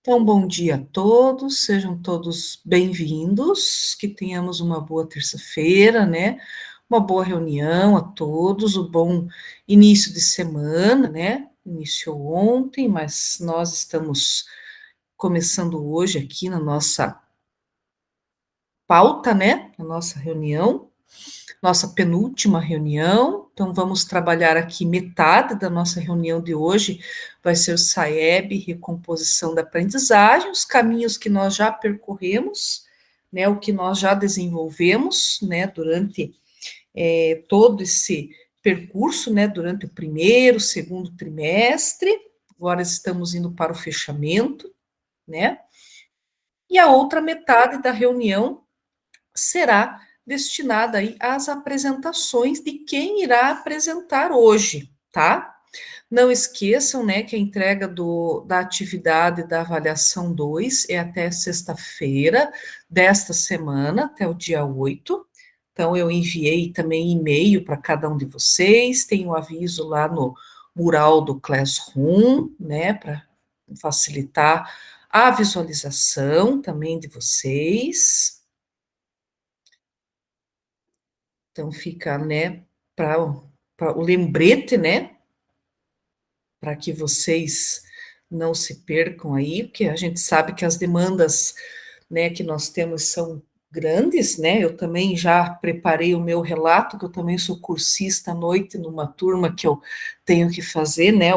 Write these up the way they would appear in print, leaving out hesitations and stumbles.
Então, bom dia a todos, sejam todos bem-vindos, que tenhamos uma boa terça-feira, né? Uma boa reunião a todos, um bom início de semana, né? Iniciou ontem, mas nós estamos começando hoje aqui na nossa pauta, né? Na nossa reunião, nossa penúltima reunião. Então, vamos trabalhar aqui metade da nossa reunião de hoje, vai ser o SAEB, recomposição da aprendizagem, os caminhos que nós já percorremos, né, o que nós já desenvolvemos, né, durante todo esse percurso, né, durante o primeiro, segundo trimestre, agora estamos indo para o fechamento, né, e a outra metade da reunião será destinada aí às apresentações de quem irá apresentar hoje, tá? Não esqueçam, né, que a entrega da atividade da avaliação 2 é até sexta-feira desta semana, até o dia 8. Então, eu enviei também e-mail para cada um de vocês, tem um aviso lá no mural do Classroom, né, para facilitar a visualização também de vocês. Então fica, né, para o lembrete, né, para que vocês não se percam aí, porque a gente sabe que as demandas, né, que nós temos são grandes, né? Eu também já preparei o meu relato, que eu também sou cursista à noite numa turma que eu tenho que fazer, né,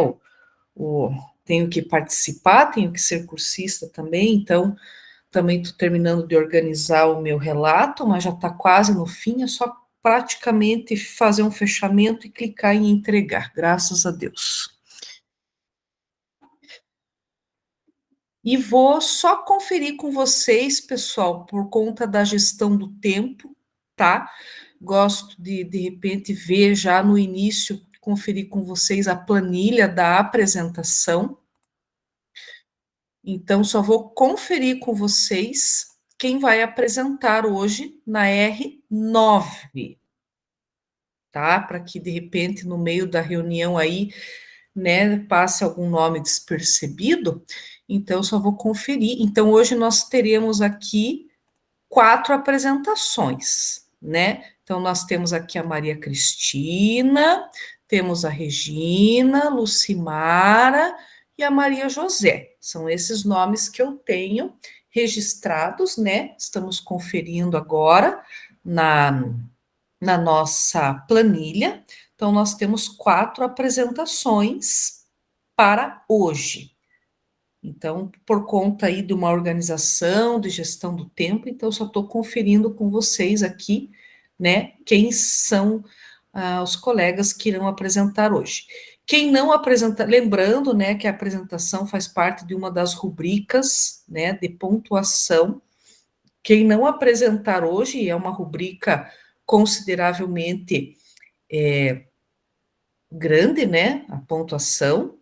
o tenho que participar, tenho que ser cursista também, então também estou terminando de organizar o meu relato, mas já está quase no fim, é só praticamente fazer um fechamento e clicar em entregar, graças a Deus. E vou só conferir com vocês, pessoal, por conta da gestão do tempo, tá? Gosto de repente, ver já no início, conferir com vocês a planilha da apresentação. Então, só vou conferir com vocês quem vai apresentar hoje na R9, tá? Para que, de repente, no meio da reunião aí, né, passe algum nome despercebido. Então, só vou conferir. Então, hoje nós teremos aqui 4 apresentações, né? Então, nós temos aqui a Maria Cristina, temos a Regina, Lucimara e a Maria José. São esses nomes que eu tenho registrados, né? Estamos conferindo agora na nossa planilha. Então, nós temos 4 apresentações para hoje. Então, por conta aí de uma organização, de gestão do tempo, então só estou conferindo com vocês aqui, né, quem são os colegas que irão apresentar hoje. Quem não apresenta, lembrando, né, que a apresentação faz parte de uma das rubricas, né, de pontuação. Quem não apresentar hoje é uma rubrica consideravelmente grande, né, a pontuação.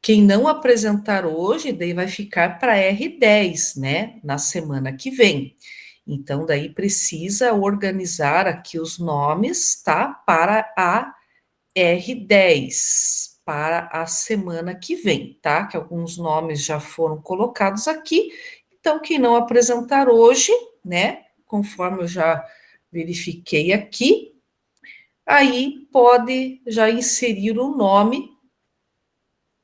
Quem não apresentar hoje, daí vai ficar para R10, né, na semana que vem. Então, daí precisa organizar aqui os nomes, tá, para a R10, para a semana que vem, tá, que alguns nomes já foram colocados aqui. Então, quem não apresentar hoje, né, conforme eu já verifiquei aqui, aí pode já inserir o nome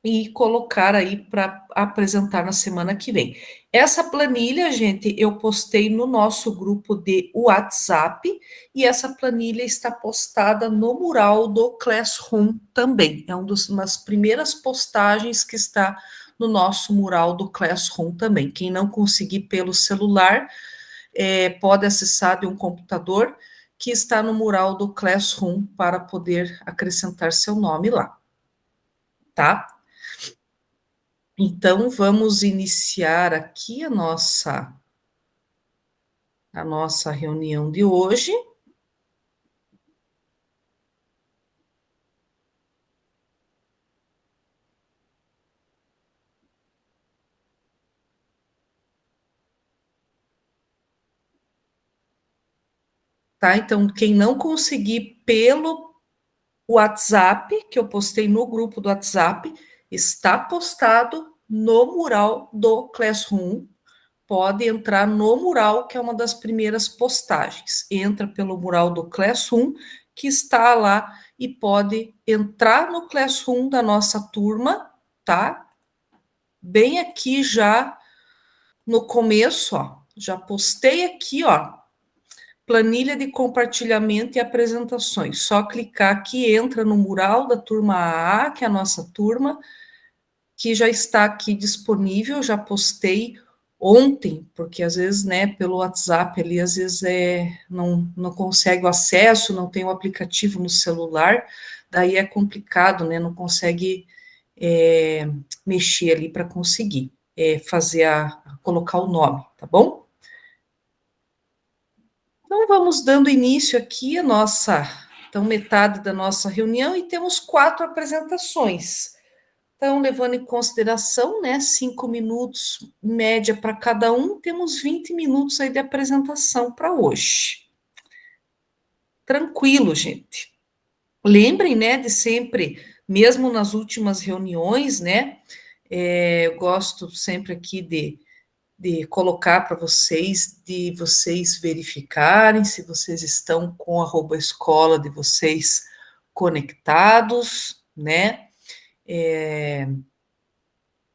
e colocar aí para apresentar na semana que vem. Essa planilha, gente, eu postei no nosso grupo de WhatsApp e essa planilha está postada no mural do Classroom também. É uma das primeiras postagens que está no nosso mural do Classroom também. Quem não conseguir pelo celular, pode acessar de um computador que está no mural do Classroom para poder acrescentar seu nome lá, tá? Então, vamos iniciar aqui a nossa reunião de hoje. Tá? Então, quem não conseguir pelo WhatsApp, que eu postei no grupo do WhatsApp, está postado no mural do Classroom, pode entrar no mural, que é uma das primeiras postagens. Entra pelo mural do Classroom, que está lá, e pode entrar no Classroom da nossa turma, tá? Bem aqui já no começo, ó. Já postei aqui, ó, planilha de compartilhamento e apresentações. Só clicar aqui, entra no mural da turma A, que é a nossa turma, que já está aqui disponível, já postei ontem, porque às vezes, né, pelo WhatsApp ali, às vezes não consegue o acesso, não tem o aplicativo no celular, daí é complicado, né, não consegue mexer ali para conseguir fazer colocar o nome, tá bom? Então vamos dando início aqui a nossa, então metade da nossa reunião e temos 4 apresentações. Então, levando em consideração, né, 5 minutos média para cada um, temos 20 minutos aí de apresentação para hoje. Tranquilo, gente. Lembrem, né, de sempre, mesmo nas últimas reuniões, né, eu gosto sempre aqui de colocar para vocês, de vocês verificarem se vocês estão com a escola de vocês conectados, né,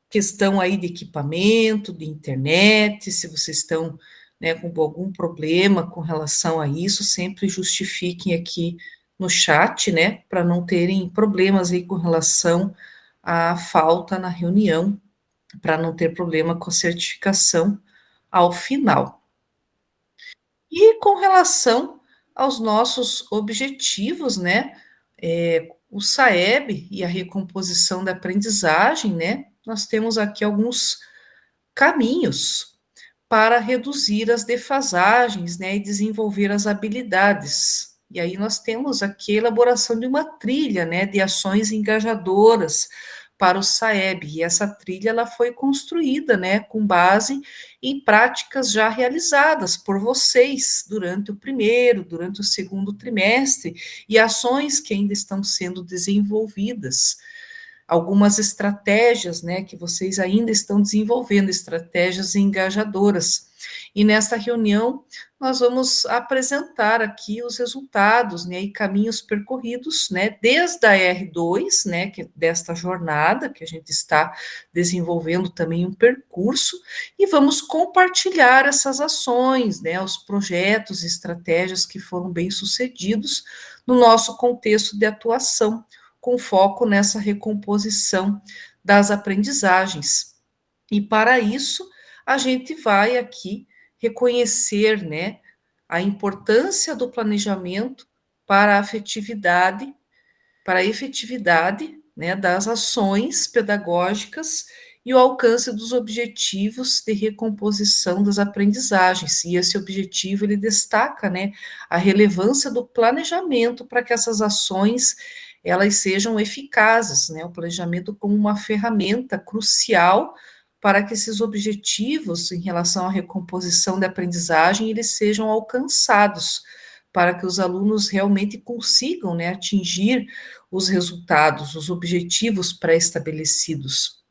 questão aí de equipamento, de internet, se vocês estão, né, com algum problema com relação a isso, sempre justifiquem aqui no chat, né, para não terem problemas aí com relação à falta na reunião, para não ter problema com a certificação ao final. E com relação aos nossos objetivos, né, o SAEB e a recomposição da aprendizagem, né, nós temos aqui alguns caminhos para reduzir as defasagens, né, e desenvolver as habilidades. E aí nós temos aqui a elaboração de uma trilha, né, de ações engajadoras para o SAEB. E essa trilha ela foi construída, né, com base em práticas já realizadas por vocês durante o primeiro, durante o segundo trimestre e ações que ainda estão sendo desenvolvidas, algumas estratégias, né, que vocês ainda estão desenvolvendo, estratégias engajadoras. E nessa reunião, nós vamos apresentar aqui os resultados, né, e caminhos percorridos, né, desde a R2, né, desta jornada, que a gente está desenvolvendo também um percurso, e vamos compartilhar essas ações, né, os projetos, estratégias que foram bem sucedidos no nosso contexto de atuação, com foco nessa recomposição das aprendizagens. E para isso, a gente vai aqui reconhecer, né, a importância do planejamento para a afetividade, para a efetividade, né, das ações pedagógicas e o alcance dos objetivos de recomposição das aprendizagens. E esse objetivo ele destaca, né, a relevância do planejamento para que essas ações elas sejam eficazes, né? O planejamento como uma ferramenta crucial para que esses objetivos em relação à recomposição da aprendizagem eles sejam alcançados, para que os alunos realmente consigam, né, atingir os resultados, os objetivos pré-estabelecidos.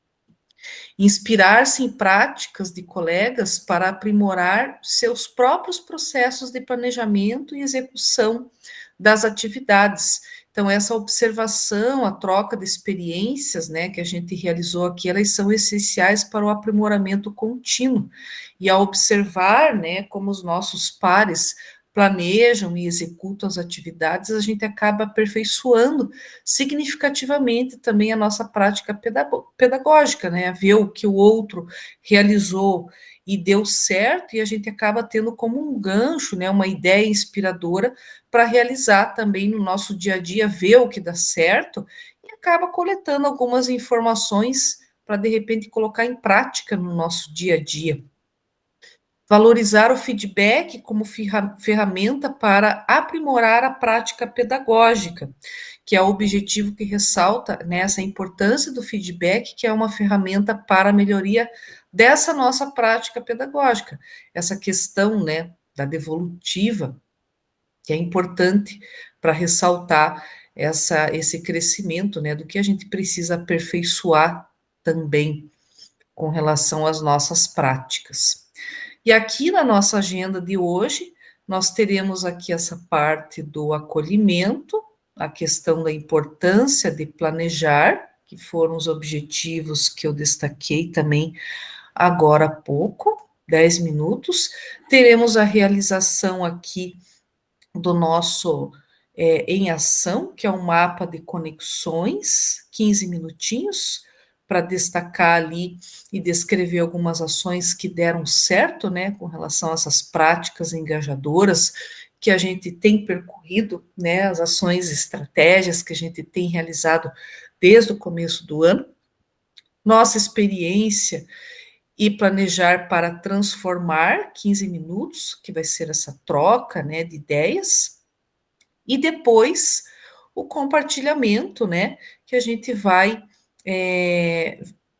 Inspirar-se em práticas de colegas para aprimorar seus próprios processos de planejamento e execução das atividades. Então, essa observação, a troca de experiências, né, que a gente realizou aqui, elas são essenciais para o aprimoramento contínuo. E ao observar, né, como os nossos pares planejam e executam as atividades, a gente acaba aperfeiçoando significativamente também a nossa prática pedagógica, né? Ver o que o outro realizou e deu certo, e a gente acaba tendo como um gancho, né, uma ideia inspiradora para realizar também no nosso dia a dia, ver o que dá certo, e acaba coletando algumas informações para, de repente, colocar em prática no nosso dia a dia. Valorizar o feedback como ferramenta para aprimorar a prática pedagógica, que é o objetivo que ressalta nessa importância do feedback, que é uma ferramenta para a melhoria dessa nossa prática pedagógica. Essa questão, né, da devolutiva, que é importante para ressaltar esse crescimento, né, do que a gente precisa aperfeiçoar também. com relação às nossas práticas. E aqui na nossa agenda de hoje, nós teremos aqui essa parte do acolhimento, a questão da importância de planejar, que foram os objetivos que eu destaquei também agora há pouco, 10 minutos. Teremos a realização aqui do nosso em ação, que é um mapa de conexões, 15 minutinhos, para destacar ali e descrever algumas ações que deram certo, né, com relação a essas práticas engajadoras que a gente tem percorrido, né, as ações, estratégias que a gente tem realizado desde o começo do ano, nossa experiência e planejar para transformar 15 minutos, que vai ser essa troca, né, de ideias, e depois o compartilhamento, né, que a gente vai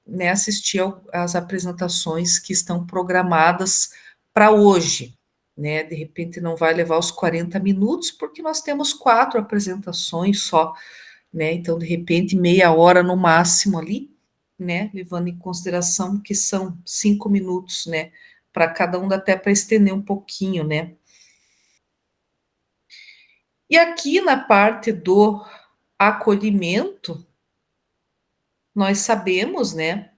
né, assistir às apresentações que estão programadas para hoje, né, de repente não vai levar os 40 minutos, porque nós temos 4 apresentações só, né, então de repente meia hora no máximo ali, né, levando em consideração que são 5 minutos, né, para cada um, dá até para estender um pouquinho, né. E aqui na parte do acolhimento, nós sabemos, né,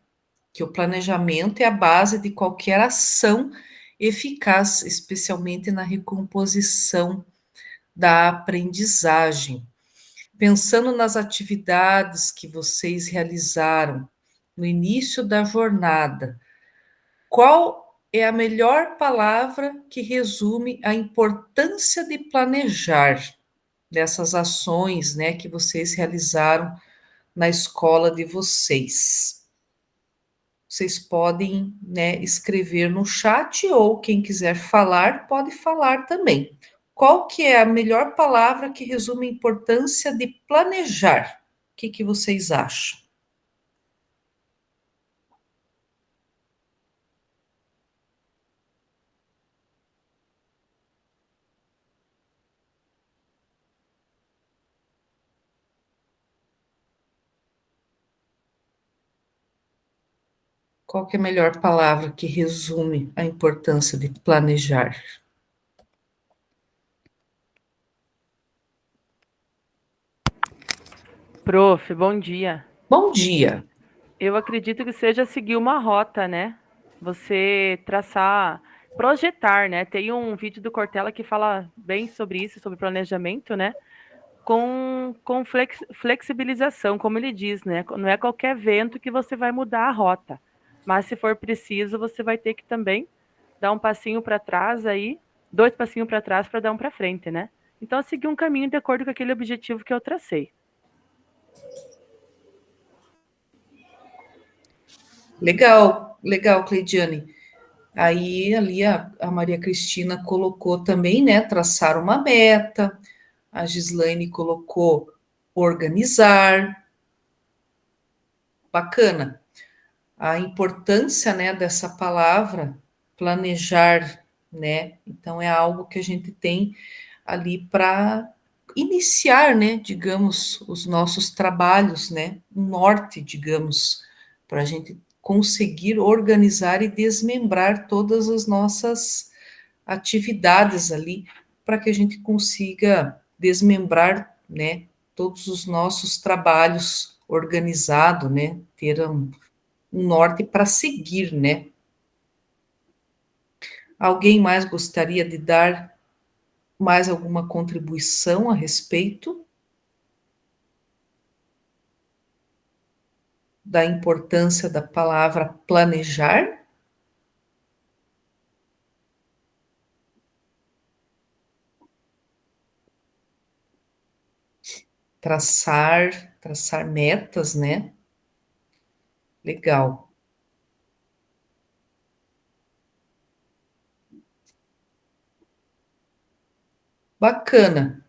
que o planejamento é a base de qualquer ação eficaz, especialmente na recomposição da aprendizagem. Pensando nas atividades que vocês realizaram no início da jornada, qual é a melhor palavra que resume a importância de planejar dessas ações, né, que vocês realizaram na escola de vocês? Vocês podem, né, escrever no chat ou quem quiser falar, pode falar também. Qual que é a melhor palavra que resume a importância de planejar? O que que vocês acham? Qual que é a melhor palavra que resume a importância de planejar? Prof, bom dia. Bom dia. Eu acredito que seja seguir uma rota, né? Você traçar, projetar, né? Tem um vídeo do Cortella que fala bem sobre isso, sobre planejamento, né? Com flexibilização, como ele diz, né? Não é qualquer vento que você vai mudar a rota, mas se for preciso, você vai ter que também dar um passinho para trás aí, 2 passinhos para trás para dar um para frente, né? Então, seguir um caminho de acordo com aquele objetivo que eu tracei. Legal, legal, Cleidiane. Aí ali a Maria Cristina colocou também, né, traçar uma meta, a Gislaine colocou organizar, bacana. A importância, né, dessa palavra, planejar, né, então é algo que a gente tem ali para iniciar, né, digamos, os nossos trabalhos, né, um norte, digamos, para a gente conseguir organizar e desmembrar todas as nossas atividades ali, para que a gente consiga desmembrar, né, todos os nossos trabalhos organizado, né, ter um norte para seguir, né. Alguém mais gostaria de dar mais alguma contribuição a respeito da importância da palavra planejar? Traçar metas, né? Legal. Bacana.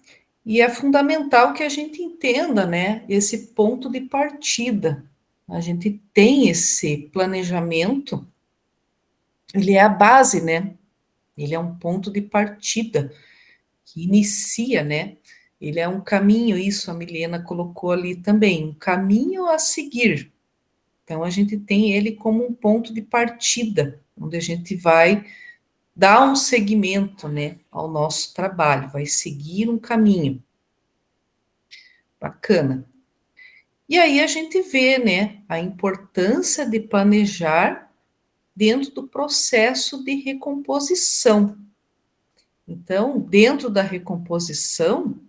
E é fundamental que a gente entenda, né, esse ponto de partida. A gente tem esse planejamento, ele é a base, né? Ele é um ponto de partida que inicia, né? Ele é um caminho, isso a Milena colocou ali também, um caminho a seguir. Então, a gente tem ele como um ponto de partida, onde a gente vai dar um segmento, né, ao nosso trabalho, vai seguir um caminho. Bacana. E aí a gente vê, né, a importância de planejar dentro do processo de recomposição. Então, dentro da recomposição,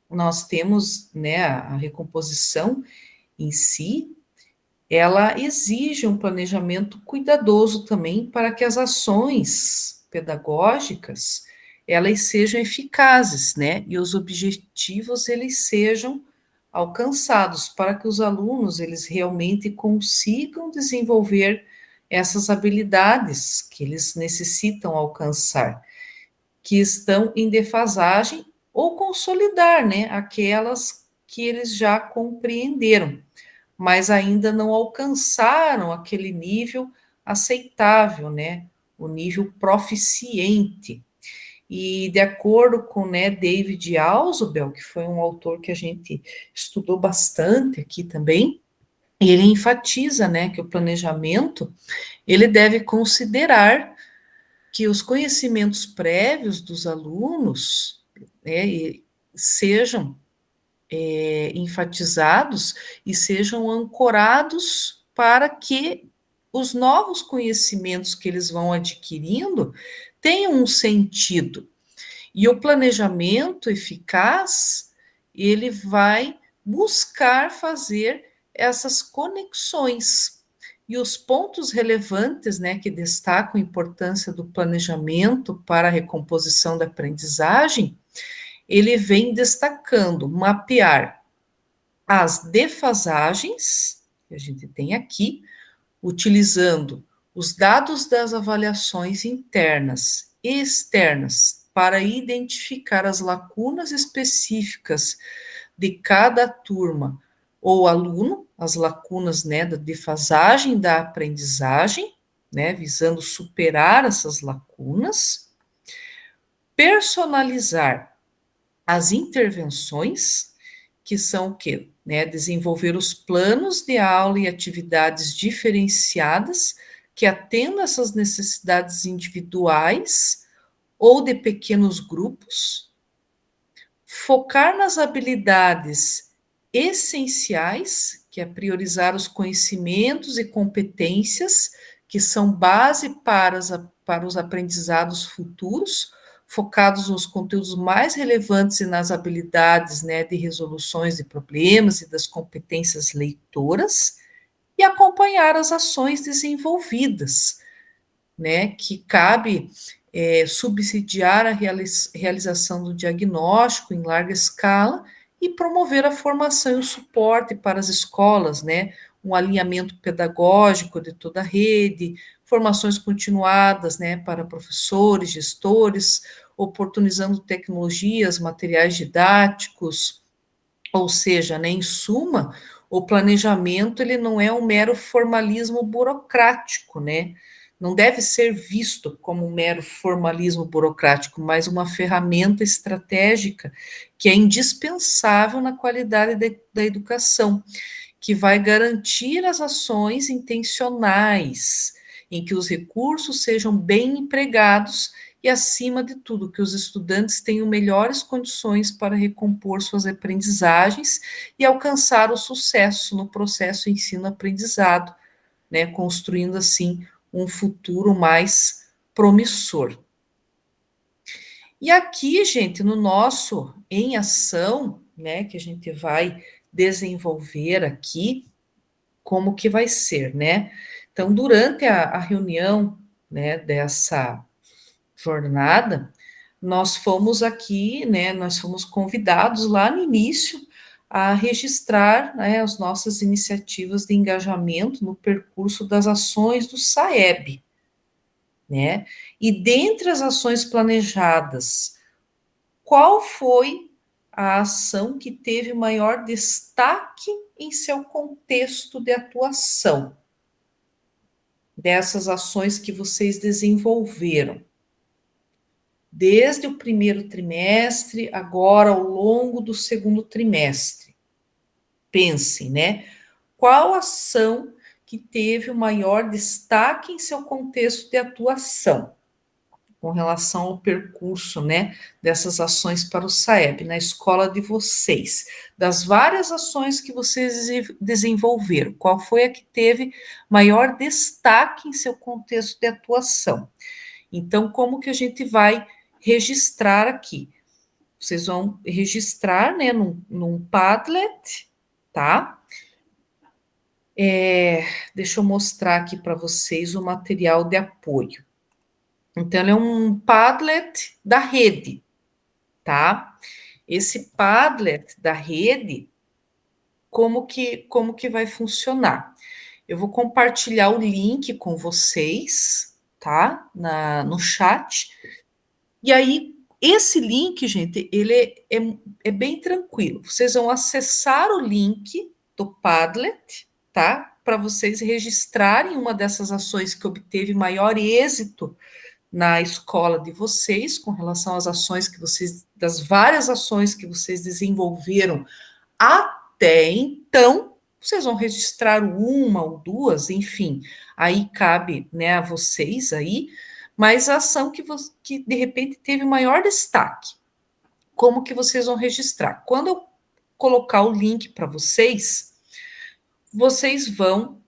nós temos, né, a recomposição em si, ela exige um planejamento cuidadoso também para que as ações pedagógicas elas sejam eficazes, né? E os objetivos eles sejam alcançados para que os alunos eles realmente consigam desenvolver essas habilidades que eles necessitam alcançar, que estão em defasagem ou consolidar, né, aquelas que eles já compreenderam mas ainda não alcançaram aquele nível aceitável, né? O nível proficiente. E de acordo com, né, David Ausubel, que foi um autor que a gente estudou bastante aqui também, ele enfatiza, né, que o planejamento ele deve considerar que os conhecimentos prévios dos alunos, né, sejam enfatizados e sejam ancorados para que os novos conhecimentos que eles vão adquirindo tenham um sentido. E o planejamento eficaz, ele vai buscar fazer essas conexões. E os pontos relevantes, né, que destacam a importância do planejamento para a recomposição da aprendizagem, ele vem destacando mapear as defasagens, que a gente tem aqui, utilizando os dados das avaliações internas e externas para identificar as lacunas específicas de cada turma ou aluno, as lacunas, né, da defasagem da aprendizagem, né, visando superar essas lacunas, personalizar as intervenções, que são o quê? Né, desenvolver os planos de aula e atividades diferenciadas que atendam essas necessidades individuais ou de pequenos grupos, focar nas habilidades essenciais, que é priorizar os conhecimentos e competências que são base para os aprendizados futuros, focados nos conteúdos mais relevantes e nas habilidades, né, de resoluções de problemas e das competências leitoras, e acompanhar as ações desenvolvidas, né, que cabe subsidiar a realização do diagnóstico em larga escala e promover a formação e o suporte para as escolas, né, um alinhamento pedagógico de toda a rede, formações continuadas, né, para professores, gestores, oportunizando tecnologias, materiais didáticos, ou seja, né, em suma, o planejamento ele não é um mero formalismo burocrático, né? Não deve ser visto como um mero formalismo burocrático, mas uma ferramenta estratégica que é indispensável na qualidade da educação, que vai garantir as ações intencionais, em que os recursos sejam bem empregados e, acima de tudo, que os estudantes tenham melhores condições para recompor suas aprendizagens e alcançar o sucesso no processo ensino-aprendizado, né, construindo assim um futuro mais promissor. E aqui, gente, no nosso em ação, né, que a gente vai desenvolver aqui, como que vai ser, né? Então, durante a reunião, né, dessa jornada, nós fomos aqui, né, nós fomos convidados lá no início a registrar, né, as nossas iniciativas de engajamento no percurso das ações do SAEB, né? E dentre as ações planejadas, qual foi a ação que teve maior destaque em seu contexto de atuação? Dessas ações que vocês desenvolveram, desde o primeiro trimestre, agora ao longo do segundo trimestre. Pensem, né? Qual ação que teve o maior destaque em seu contexto de atuação, com relação ao percurso, né, dessas ações para o SAEB, na escola de vocês, das várias ações que vocês desenvolveram, qual foi a que teve maior destaque em seu contexto de atuação? Então, como que a gente vai registrar aqui? Vocês vão registrar, né, num Padlet, tá? Deixa eu mostrar aqui para vocês o material de apoio. Então, ele é um Padlet da rede, tá? Esse Padlet da rede, como que vai funcionar? Eu vou compartilhar o link com vocês, tá? No chat. E aí, esse link, gente, ele é bem tranquilo. Vocês vão acessar o link do Padlet, tá? Para vocês registrarem uma dessas ações que obteve maior êxito na escola de vocês, com relação às ações que vocês, das várias ações que vocês desenvolveram até então, vocês vão registrar uma ou duas, enfim, aí cabe, né, a vocês aí, mas a ação que de repente teve maior destaque, como que vocês vão registrar? Quando eu colocar o link para vocês, vocês vão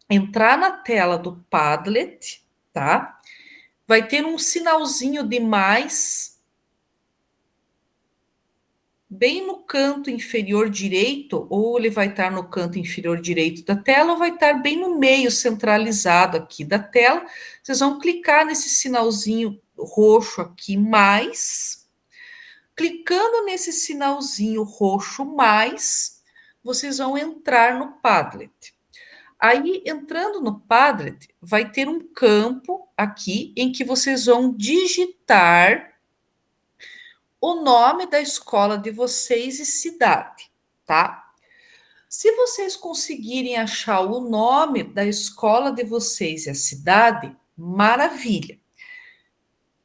entrar na tela do Padlet, tá? Vai ter um sinalzinho de mais bem no canto inferior direito, ou ele vai estar no canto inferior direito da tela, ou vai estar bem no meio centralizado aqui da tela. Vocês vão clicar nesse sinalzinho roxo aqui, mais. Clicando nesse sinalzinho roxo, mais, vocês vão entrar no Padlet. Aí, entrando no Padlet, vai ter um campo aqui em que vocês vão digitar o nome da escola de vocês e cidade, tá? Se vocês conseguirem achar o nome da escola de vocês e a cidade, maravilha.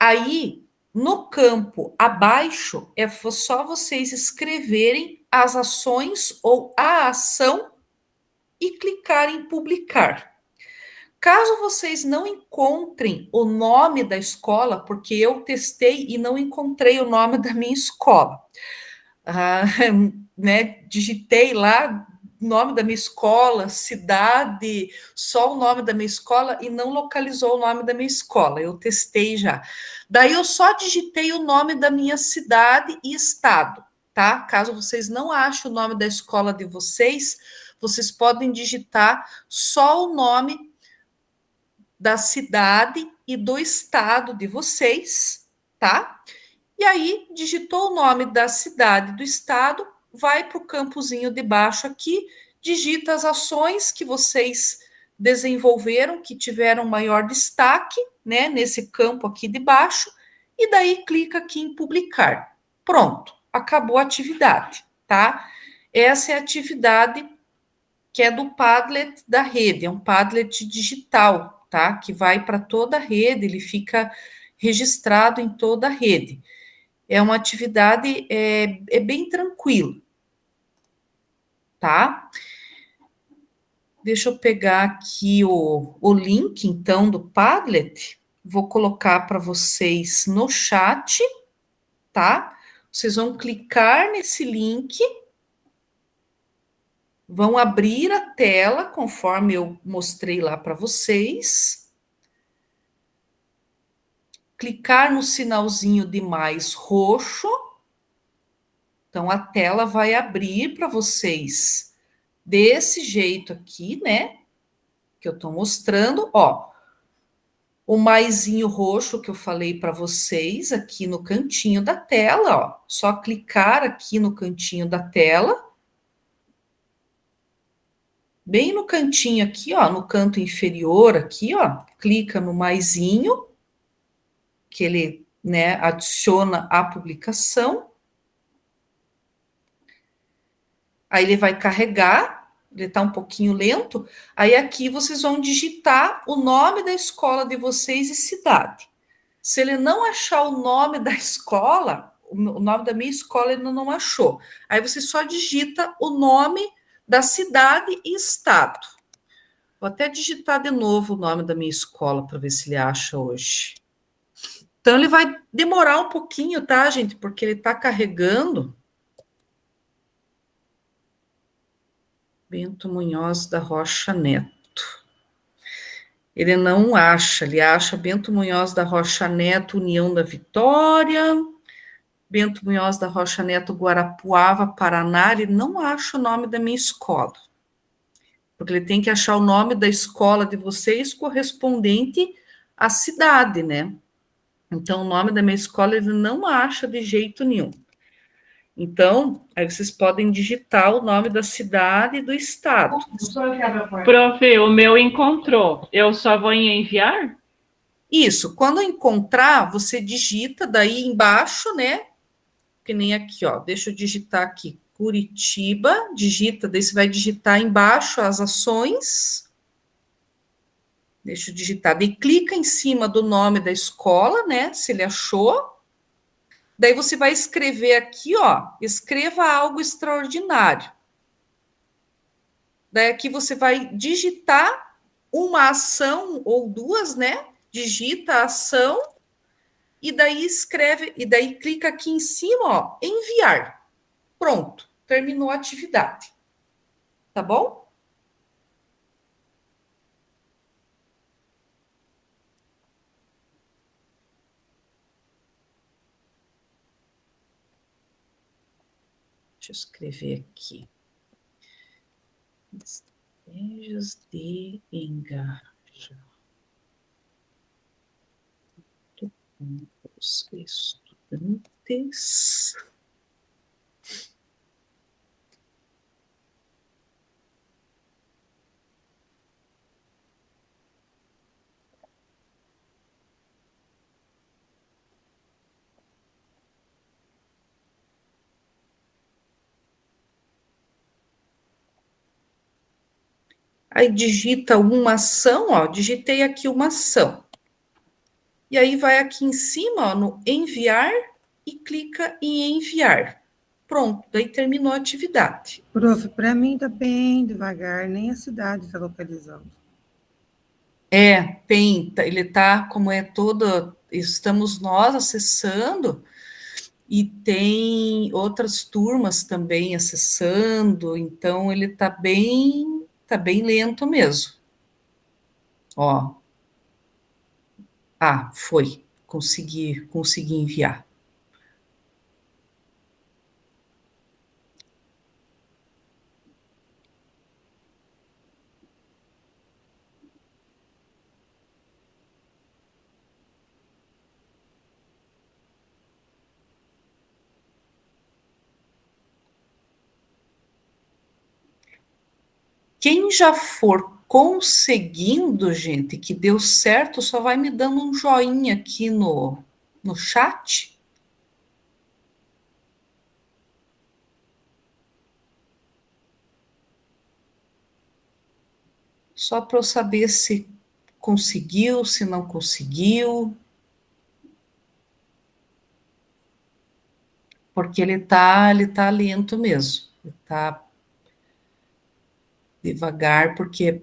Aí, no campo abaixo, é só vocês escreverem as ações ou a ação e clicar em publicar. Caso vocês não encontrem o nome da escola, porque eu testei e não encontrei o nome da minha escola, né, digitei lá o nome da minha escola, cidade, só o nome da minha escola e não localizou o nome da minha escola. Eu testei já. Daí eu só digitei o nome da minha cidade e estado, tá? Caso vocês não achem o nome da escola de vocês, vocês podem digitar só o nome da cidade e do estado de vocês, tá? E aí, digitou o nome da cidade, do estado, vai para o campozinho de baixo aqui, digita as ações que vocês desenvolveram, que tiveram maior destaque, né, nesse campo aqui de baixo, e daí clica aqui em publicar. Pronto, acabou a atividade, tá? Essa é a atividade que é do Padlet da rede, é um Padlet digital, tá? Que vai para toda a rede, ele fica registrado em toda a rede. É uma atividade bem tranquila, tá? Deixa eu pegar aqui o link, então, do Padlet. Vou colocar para vocês no chat, tá? Vocês vão clicar nesse link, vão abrir a tela, conforme eu mostrei lá para vocês. Clicar no sinalzinho de mais roxo. Então, a tela vai abrir para vocês desse jeito aqui, né? Que eu estou mostrando, ó. O maisinho roxo que eu falei para vocês aqui no cantinho da tela, ó. Só clicar aqui no cantinho da tela. Bem no cantinho aqui, ó, no canto inferior aqui, ó. Clica no maisinho, que ele, né, adiciona a publicação. Aí ele vai carregar, ele está um pouquinho lento. Aí aqui vocês vão digitar o nome da escola de vocês e cidade. Se ele não achar o nome da escola, o nome da minha escola ele não achou. Aí você só digita o nome da cidade e estado. Vou até digitar de novo o nome da minha escola para ver se ele acha hoje. Então, ele vai demorar um pouquinho, tá, gente? Porque ele está carregando. Bento Munhoz da Rocha Neto. Ele não acha, ele acha Bento Munhoz da Rocha Neto, União da Vitória, Bento Munhoz da Rocha Neto, Guarapuava, Paraná, ele não acha o nome da minha escola. Porque ele tem que achar o nome da escola de vocês correspondente à cidade, né? Então, o nome da minha escola ele não acha de jeito nenhum. Então, aí vocês podem digitar o nome da cidade e do estado. Prof, o meu encontrou. Eu só vou em enviar? Isso. Quando encontrar, você digita daí embaixo, né? Que nem aqui, ó. Deixa eu digitar aqui. Curitiba, digita, daí você vai digitar embaixo as ações. Deixa eu digitar. Daí clica em cima do nome da escola, né? Se ele achou. Daí você vai escrever aqui, ó. Escreva algo extraordinário. Daí aqui você vai digitar uma ação ou duas, né? Digita a ação e daí escreve, e daí clica aqui em cima, ó, enviar. Pronto, terminou a atividade. Tá bom? Deixa eu escrever aqui. Estratégias de engajamento com os estudantes. Aí digita uma ação, ó, digitei aqui uma ação. E aí vai aqui em cima, ó, no enviar e clica em enviar. Pronto, daí terminou a atividade. Prof, para mim tá bem devagar, nem a cidade está localizando. Ele tá, como é toda, estamos nós acessando, e tem outras turmas também acessando, então ele tá bem lento mesmo. Ó. Ah, foi. Consegui enviar. Quem já for conseguindo, gente, que deu certo, só vai me dando um joinha aqui no chat. Só para eu saber se conseguiu, se não conseguiu. Porque ele tá lento mesmo. Ele tá devagar, porque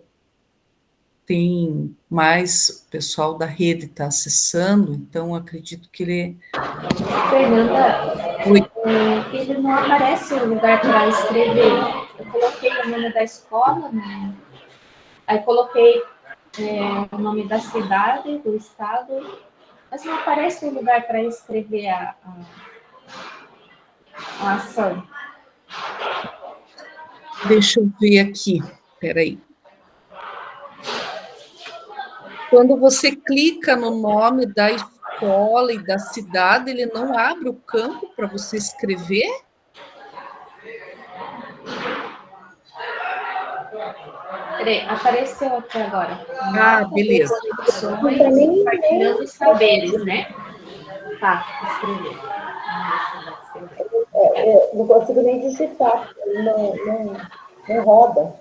tem mais pessoal da rede está acessando, então acredito que ele... Fernanda, Oi. ele não aparece o lugar para escrever. Eu coloquei o nome da escola, né? Aí coloquei o nome da cidade, do estado, mas não aparece o lugar para escrever a ação. Deixa eu ver aqui, peraí. Quando você clica no nome da escola e da cidade, ele não abre o campo para você escrever? Peraí, apareceu aqui agora. Ah, beleza. Compartilhando os saberes, né? Tá, escrever. Não consigo nem digitar, não roda.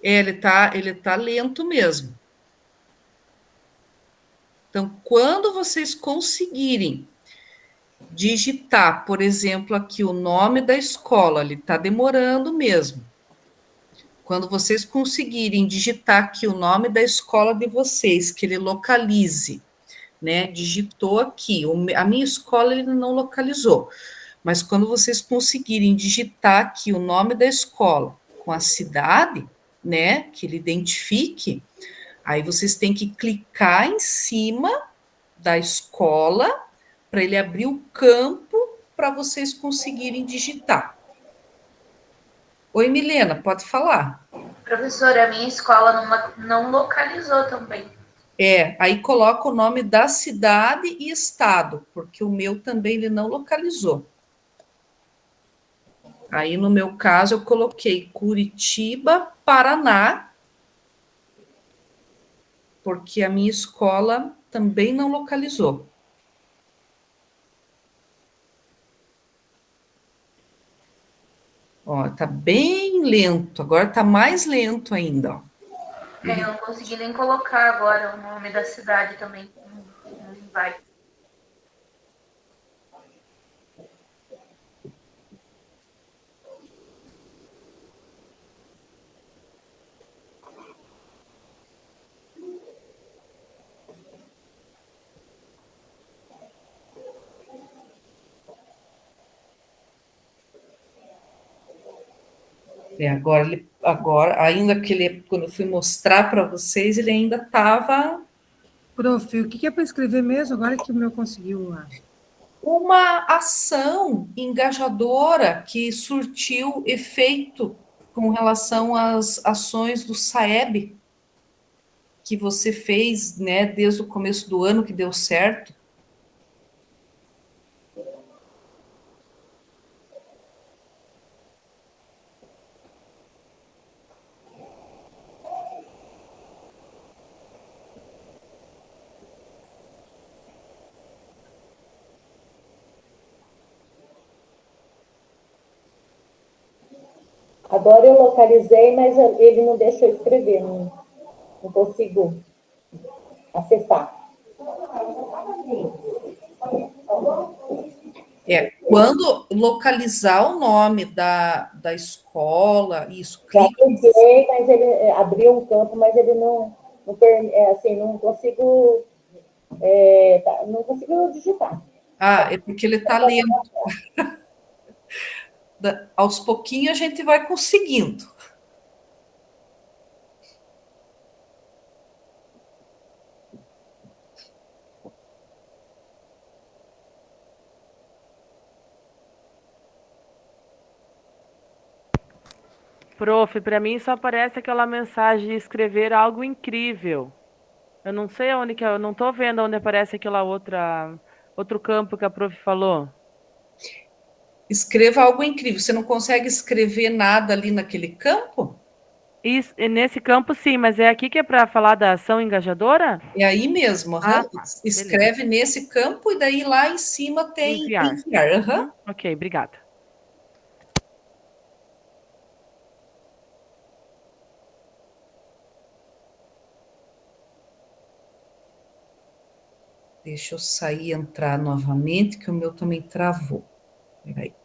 Ele tá lento mesmo. Então, quando vocês conseguirem digitar, por exemplo, aqui o nome da escola, ele está demorando mesmo. Quando vocês conseguirem digitar aqui o nome da escola de vocês, que ele localize, né? Digitou aqui, a minha escola ele não localizou, mas quando vocês conseguirem digitar aqui o nome da escola com a cidade, né? Que ele identifique, aí vocês têm que clicar em cima da escola para ele abrir o campo para vocês conseguirem digitar. Oi, Milena, pode falar. Professora, a minha escola não localizou também. Aí coloca o nome da cidade e estado, porque o meu também ele não localizou. Aí, no meu caso, eu coloquei Curitiba, Paraná, porque a minha escola também não localizou. Ó, tá bem lento, agora tá mais lento ainda, ó. Eu não consegui nem colocar agora o nome da cidade também. Não vai. Agora, ainda que ele, quando eu fui mostrar para vocês, ele ainda estava. Prof, o que é para escrever mesmo? Agora que o meu conseguiu lá. Uma ação engajadora que surtiu efeito com relação às ações do SAEB que você fez, né, desde o começo do ano, que deu certo. Agora eu localizei, mas ele não deixa eu escrever, não consigo acessar. Quando localizar o nome da escola, isso, Já clica. cliquei, mas ele abriu um campo, mas ele assim, não consigo, não consigo digitar. É porque ele está lento. Aos pouquinhos a gente vai conseguindo. Prof, para mim só aparece aquela mensagem de escrever algo incrível. Eu não sei onde que eu não tô vendo onde aparece aquela outro campo que a prof falou. Escreva algo incrível. Você não consegue escrever nada ali naquele campo? Isso, e nesse campo sim, mas é aqui que é para falar da ação engajadora? É aí mesmo. Ah, tá. Escreve nesse campo e daí lá em cima tem Enviar. enviar. Ok, obrigada. Deixa eu sair e entrar novamente, que o meu também travou. Peraí.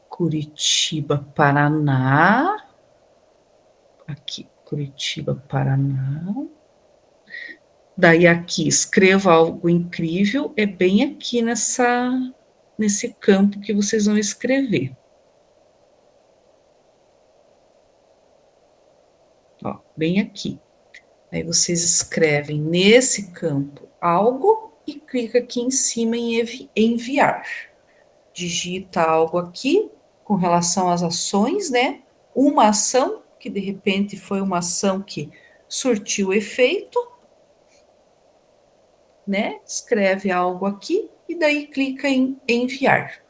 Curitiba, Paraná. Aqui, Curitiba, Paraná. Daí aqui, escreva algo incrível, é bem aqui nesse campo que vocês vão escrever. Ó, bem aqui. Aí vocês escrevem nesse campo algo e clica aqui em cima em enviar. Digita algo aqui com relação às ações, né? Uma ação, que de repente foi uma ação que surtiu efeito, né? Escreve algo aqui e daí clica em enviar.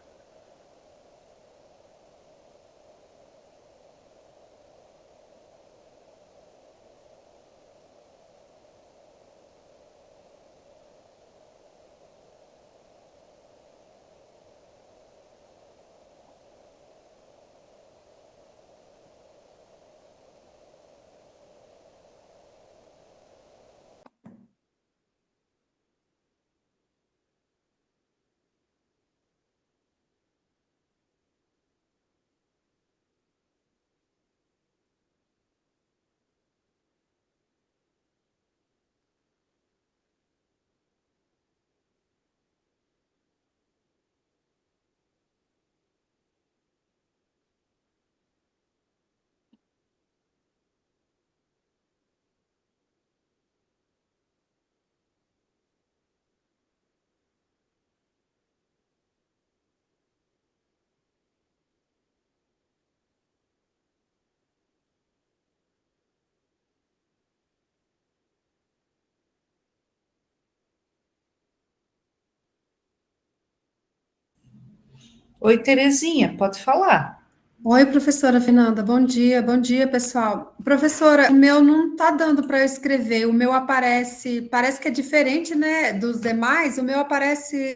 Oi, Terezinha, pode falar. Oi, professora Fernanda, bom dia, pessoal. Professora, o meu não tá dando para eu escrever, o meu aparece, parece que é diferente, né, dos demais, o meu aparece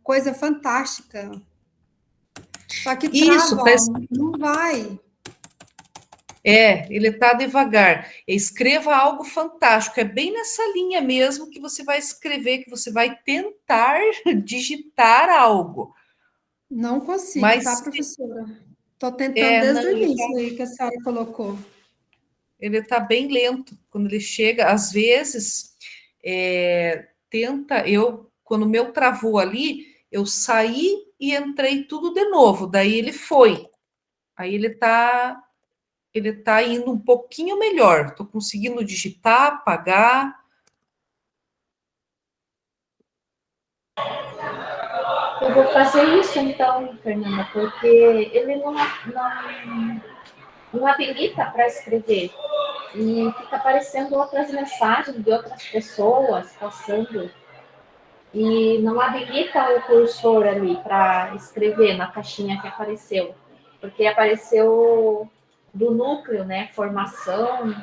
coisa fantástica, só que Isso, trava, ó, não vai. ele está devagar. Escreva algo fantástico. É bem nessa linha mesmo que você vai escrever, que você vai tentar digitar algo. Não consigo, tá, Mas professora? Tô tentando não, desde o início aí que a senhora colocou. ele está bem lento. Quando ele chega, às vezes, tenta. Quando o meu travou ali, eu saí e entrei tudo de novo. Daí ele foi. Aí ele tá indo um pouquinho melhor. Estou conseguindo digitar, apagar. Eu vou fazer isso então, Fernanda, porque ele não habilita para escrever. E fica aparecendo outras mensagens de outras pessoas passando. E não habilita o cursor ali para escrever na caixinha que apareceu. Porque apareceu do núcleo, né? Formação.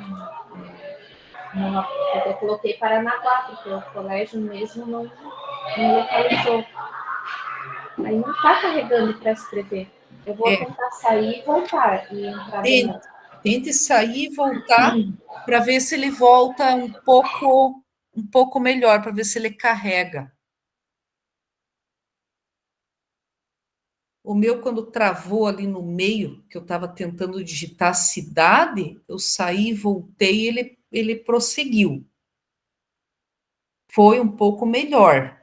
Eu coloquei Paranaguá, porque o colégio mesmo não localizou. Aí não está carregando para escrever. Eu vou tentar sair e voltar e entrar de novo. Tente sair e voltar para ver se ele volta um pouco melhor, para ver se ele carrega. O meu, quando travou ali no meio, que eu estava tentando digitar cidade, eu saí e voltei, ele prosseguiu. Foi um pouco melhor.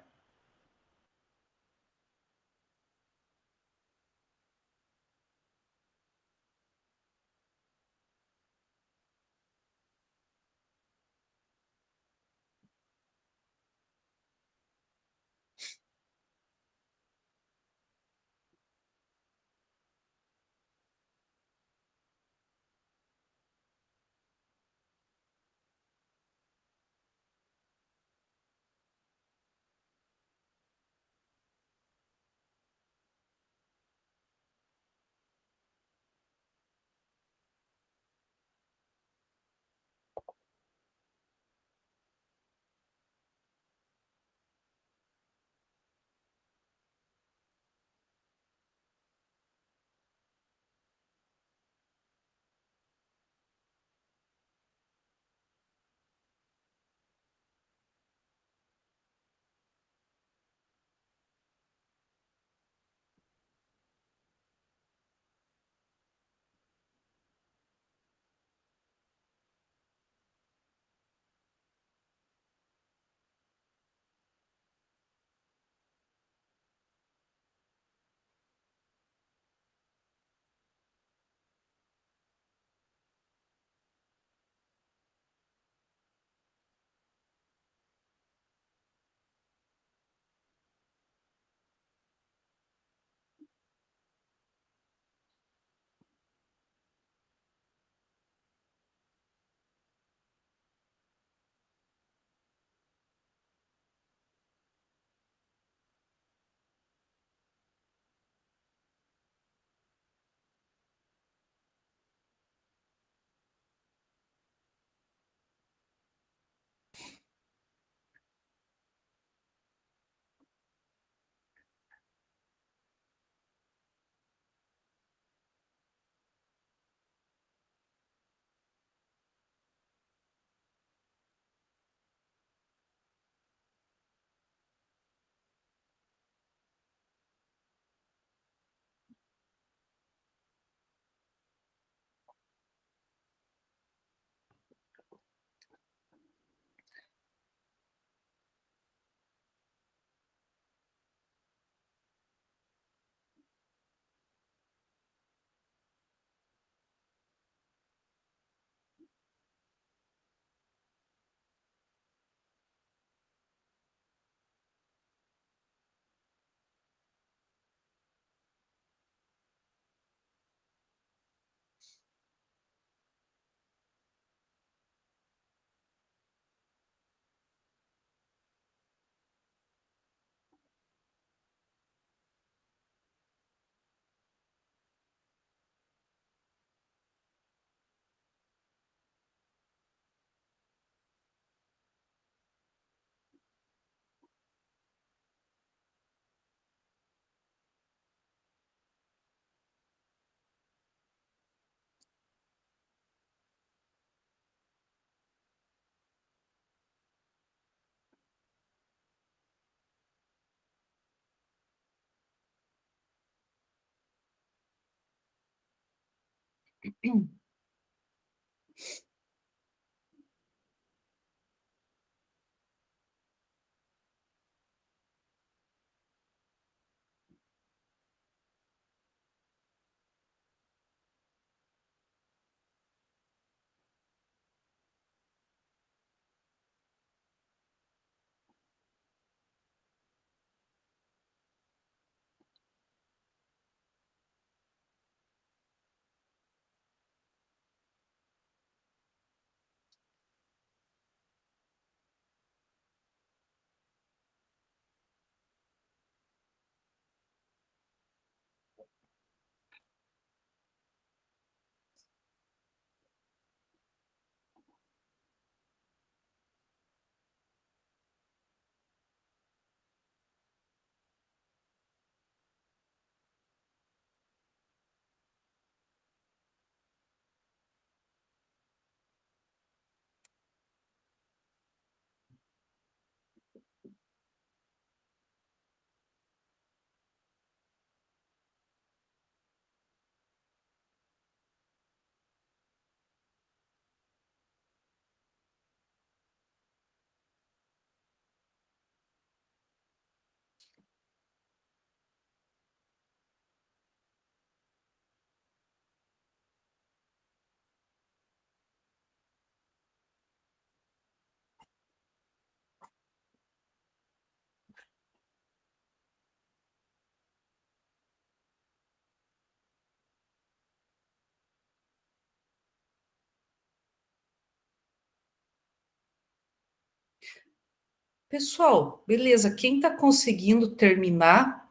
Pessoal, beleza. Quem está conseguindo terminar,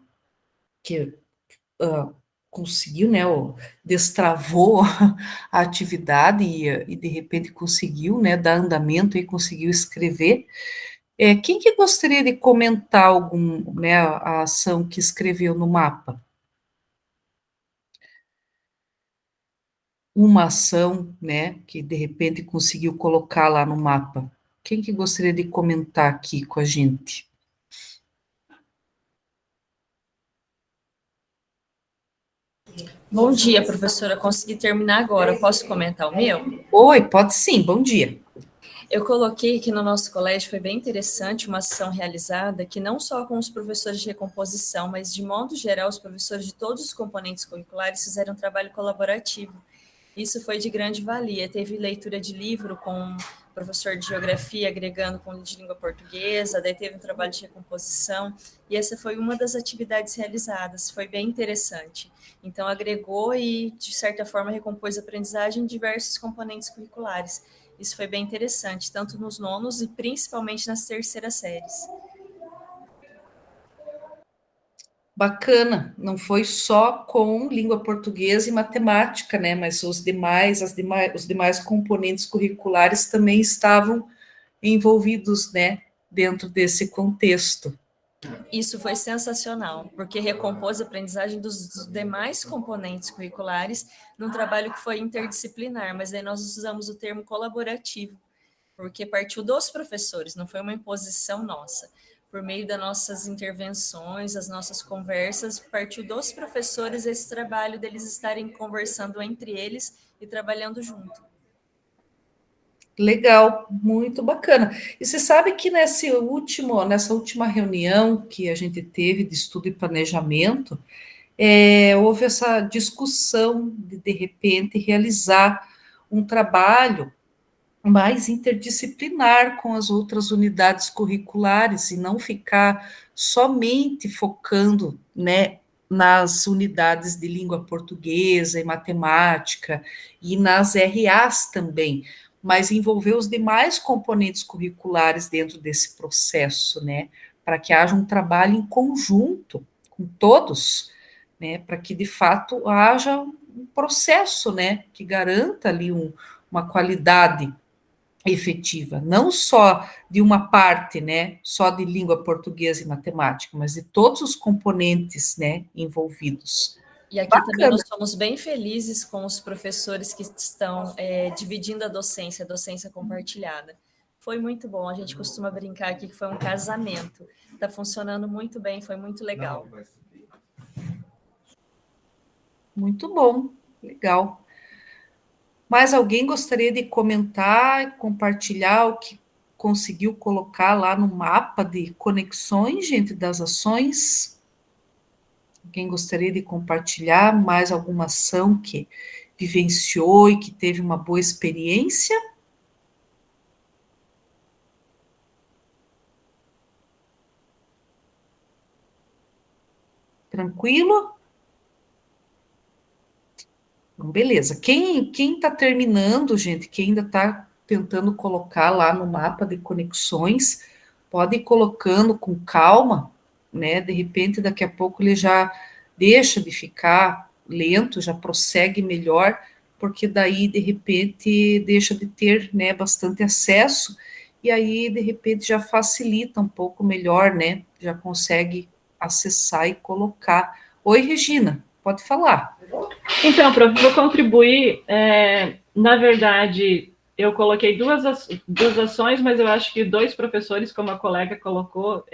que ah, conseguiu, né, destravou a atividade e de repente conseguiu, né, dar andamento e conseguiu escrever. Quem que gostaria de comentar algum, né, a ação que escreveu no mapa? Uma ação, né, que de repente conseguiu colocar lá no mapa. Quem que gostaria de comentar aqui com a gente? Bom dia, professora. Consegui terminar agora. Posso comentar o meu? Oi, pode sim, bom dia. Eu coloquei que no nosso colégio foi bem interessante uma ação realizada que não só com os professores de recomposição, mas de modo geral os professores de todos os componentes curriculares fizeram um trabalho colaborativo. Isso foi de grande valia. Teve leitura de livro com o professor de geografia agregando com de língua portuguesa, daí teve um trabalho de recomposição, e essa foi uma das atividades realizadas. Foi bem interessante. Então, agregou e, de certa forma, recompôs a aprendizagem em diversos componentes curriculares. Isso foi bem interessante, tanto nos nonos e principalmente nas terceiras séries. Bacana, não foi só com língua portuguesa e matemática, né, mas os demais componentes curriculares também estavam envolvidos, né, dentro desse contexto. Isso foi sensacional, porque recompôs a aprendizagem dos demais componentes curriculares num trabalho que foi interdisciplinar, mas aí nós usamos o termo colaborativo, porque partiu dos professores, não foi uma imposição nossa. Por meio das nossas intervenções, as nossas conversas, partiu dos professores esse trabalho deles estarem conversando entre eles e trabalhando junto. Legal, muito bacana. E você sabe que nessa última reunião que a gente teve de estudo e planejamento, houve essa discussão de repente, realizar um trabalho mais interdisciplinar com as outras unidades curriculares e não ficar somente focando, né, nas unidades de língua portuguesa e matemática e nas RAs também, mas envolver os demais componentes curriculares dentro desse processo, né, para que haja um trabalho em conjunto com todos, né, para que de fato haja um processo, né, que garanta ali uma qualidade efetiva, não só de uma parte, né, só de língua portuguesa e matemática, mas de todos os componentes, né, envolvidos. E aqui Bacana. também nós somos bem felizes com os professores que estão dividindo a docência compartilhada. Foi muito bom, a gente costuma brincar aqui que foi um casamento. Está funcionando muito bem, foi muito legal. Muito bom, legal. Mais alguém gostaria de comentar, compartilhar o que conseguiu colocar lá no mapa de conexões, gente, das ações? Alguém gostaria de compartilhar mais alguma ação que vivenciou e que teve uma boa experiência? Tranquilo? Então, beleza. Quem está terminando, gente, quem ainda está tentando colocar lá no mapa de conexões, pode ir colocando com calma, né? De repente, daqui a pouco ele já deixa de ficar lento, já prossegue melhor, porque daí, de repente, deixa de ter, né, bastante acesso, e aí, de repente, já facilita um pouco melhor, né? Já consegue acessar e colocar. Oi, Regina, pode falar. Então, prof, vou contribuir. Na verdade, eu coloquei duas ações, mas eu acho que 2 professores, como a colega colocou,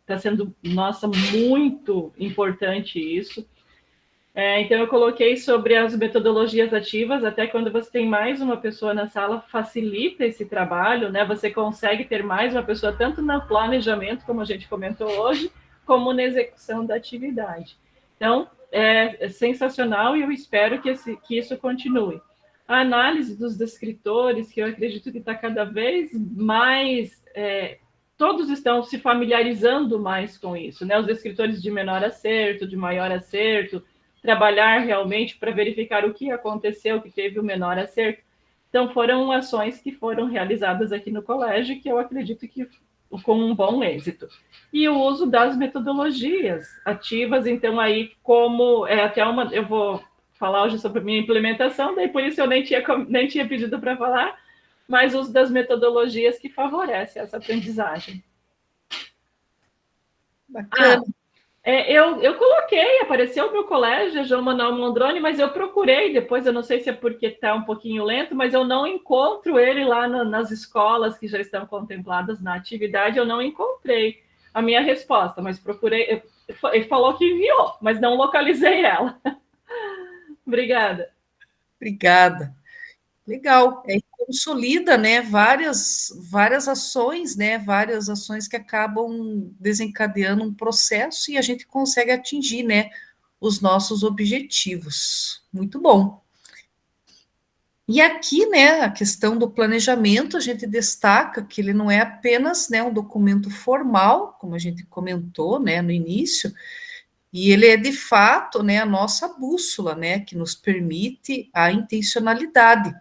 está sendo, nossa, muito importante isso. Então, eu coloquei sobre as metodologias ativas, até quando você tem mais uma pessoa na sala, facilita esse trabalho, né? Você consegue ter mais uma pessoa, tanto no planejamento, como a gente comentou hoje, como na execução da atividade. Então, é sensacional e eu espero que isso continue. A análise dos descritores, que eu acredito que está cada vez mais... todos estão se familiarizando mais com isso, né? Os descritores de menor acerto, de maior acerto, trabalhar realmente para verificar o que aconteceu, que teve o menor acerto. Então, foram ações que foram realizadas aqui no colégio, que eu acredito que com um bom êxito. E o uso das metodologias ativas, então, aí, como eu vou falar hoje sobre a minha implementação, daí por isso eu nem tinha pedido para falar, mas o uso das metodologias que favorece essa aprendizagem. Bacana. Eu coloquei, apareceu o meu colégio, João Manuel Mondroni, mas eu procurei depois, eu não sei se é porque está um pouquinho lento, mas eu não encontro ele lá nas escolas que já estão contempladas na atividade, eu não encontrei a minha resposta, mas procurei, ele falou que enviou, mas não localizei ela. Obrigada. Obrigada. Legal, consolida, né, várias ações, né, várias ações que acabam desencadeando um processo e a gente consegue atingir, né, os nossos objetivos. Muito bom. E aqui, né, a questão do planejamento, a gente destaca que ele não é apenas, né, um documento formal, como a gente comentou, né, no início, e ele é, de fato, né, a nossa bússola, né, que nos permite a intencionalidade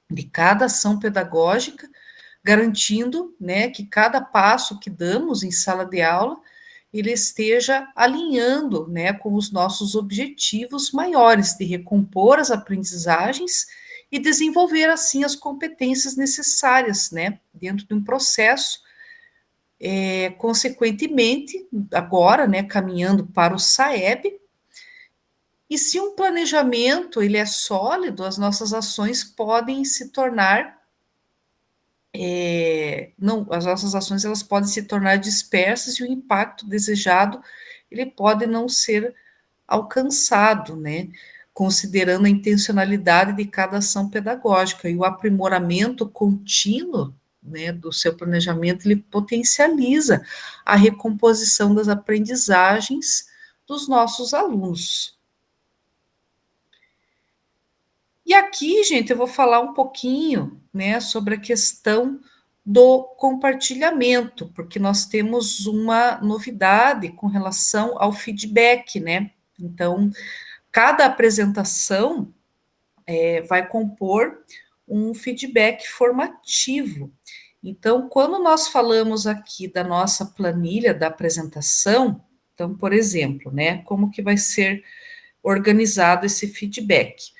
de cada ação pedagógica, garantindo, né, que cada passo que damos em sala de aula, ele esteja alinhando, né, com os nossos objetivos maiores de recompor as aprendizagens e desenvolver, assim, as competências necessárias, né, dentro de um processo, consequentemente, agora, né, caminhando para o SAEB. E se um planejamento ele é sólido, as nossas ações podem se tornar não, as nossas ações elas podem se tornar dispersas e o impacto desejado ele pode não ser alcançado, né? Considerando a intencionalidade de cada ação pedagógica e o aprimoramento contínuo, né, do seu planejamento, ele potencializa a recomposição das aprendizagens dos nossos alunos. E aqui, gente, eu vou falar um pouquinho, né, sobre a questão do compartilhamento, porque nós temos uma novidade com relação ao feedback, né? Então, cada apresentação vai compor um feedback formativo. Então, quando nós falamos aqui da nossa planilha da apresentação, então, por exemplo, né, como que vai ser organizado esse feedback?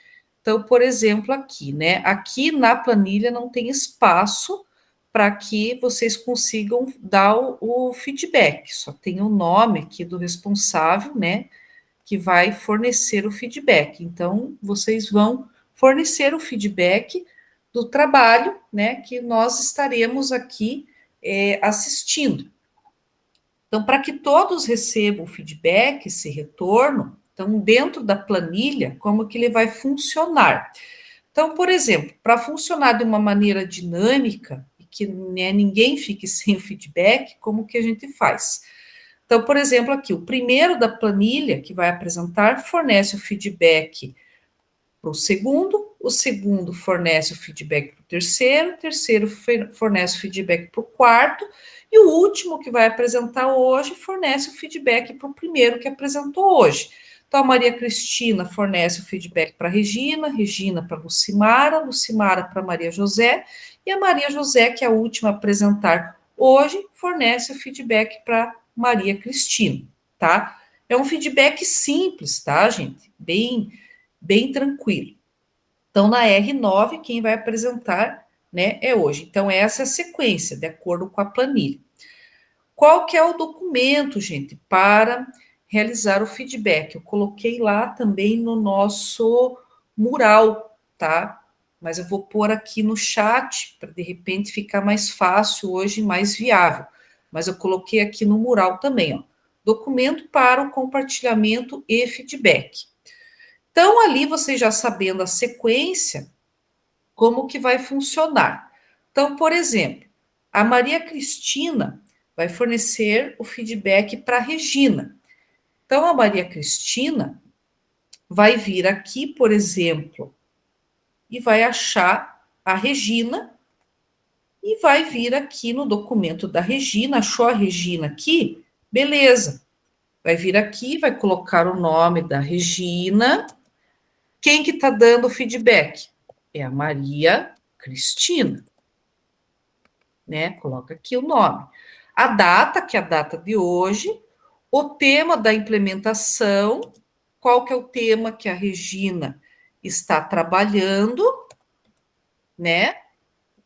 Então, por exemplo, aqui, né? Aqui na planilha não tem espaço para que vocês consigam dar o feedback, só tem o nome aqui do responsável, né? Que vai fornecer o feedback. Então, vocês vão fornecer o feedback do trabalho, né? Que nós estaremos aqui assistindo. Então, para que todos recebam o feedback, esse retorno, então, dentro da planilha, como que ele vai funcionar? Então, por exemplo, para funcionar de uma maneira dinâmica, e que né, ninguém fique sem o feedback, como que a gente faz? Então, por exemplo, aqui, o primeiro da planilha que vai apresentar fornece o feedback para o segundo fornece o feedback para o terceiro fornece o feedback para o quarto, e o último que vai apresentar hoje fornece o feedback para o primeiro que apresentou hoje. Então, a Maria Cristina fornece o feedback para a Regina, Regina para a Lucimara, Lucimara para a Maria José, e a Maria José, que é a última a apresentar hoje, fornece o feedback para Maria Cristina, tá? É um feedback simples, tá, gente? Bem tranquilo. Então, na R9, quem vai apresentar, né, é hoje. Então, essa é a sequência, de acordo com a planilha. Qual que é o documento, gente, para realizar o feedback? Eu coloquei lá também no nosso mural, tá? Mas eu vou pôr aqui no chat, para de repente ficar mais fácil hoje, mais viável. Mas eu coloquei aqui no mural também, ó. Documento para o compartilhamento e feedback. Então, ali, vocês já sabendo a sequência, como que vai funcionar. Então, por exemplo, a Maria Cristina vai fornecer o feedback para a Regina. Então, a Maria Cristina vai vir aqui, por exemplo, e vai achar a Regina, e vai vir aqui no documento da Regina, achou a Regina aqui? Beleza. Vai vir aqui, vai colocar o nome da Regina. Quem que está dando o feedback? É a Maria Cristina. Né? Coloca aqui o nome. A data, que é a data de hoje. O tema da implementação. Qual que é o tema que a Regina está trabalhando, né?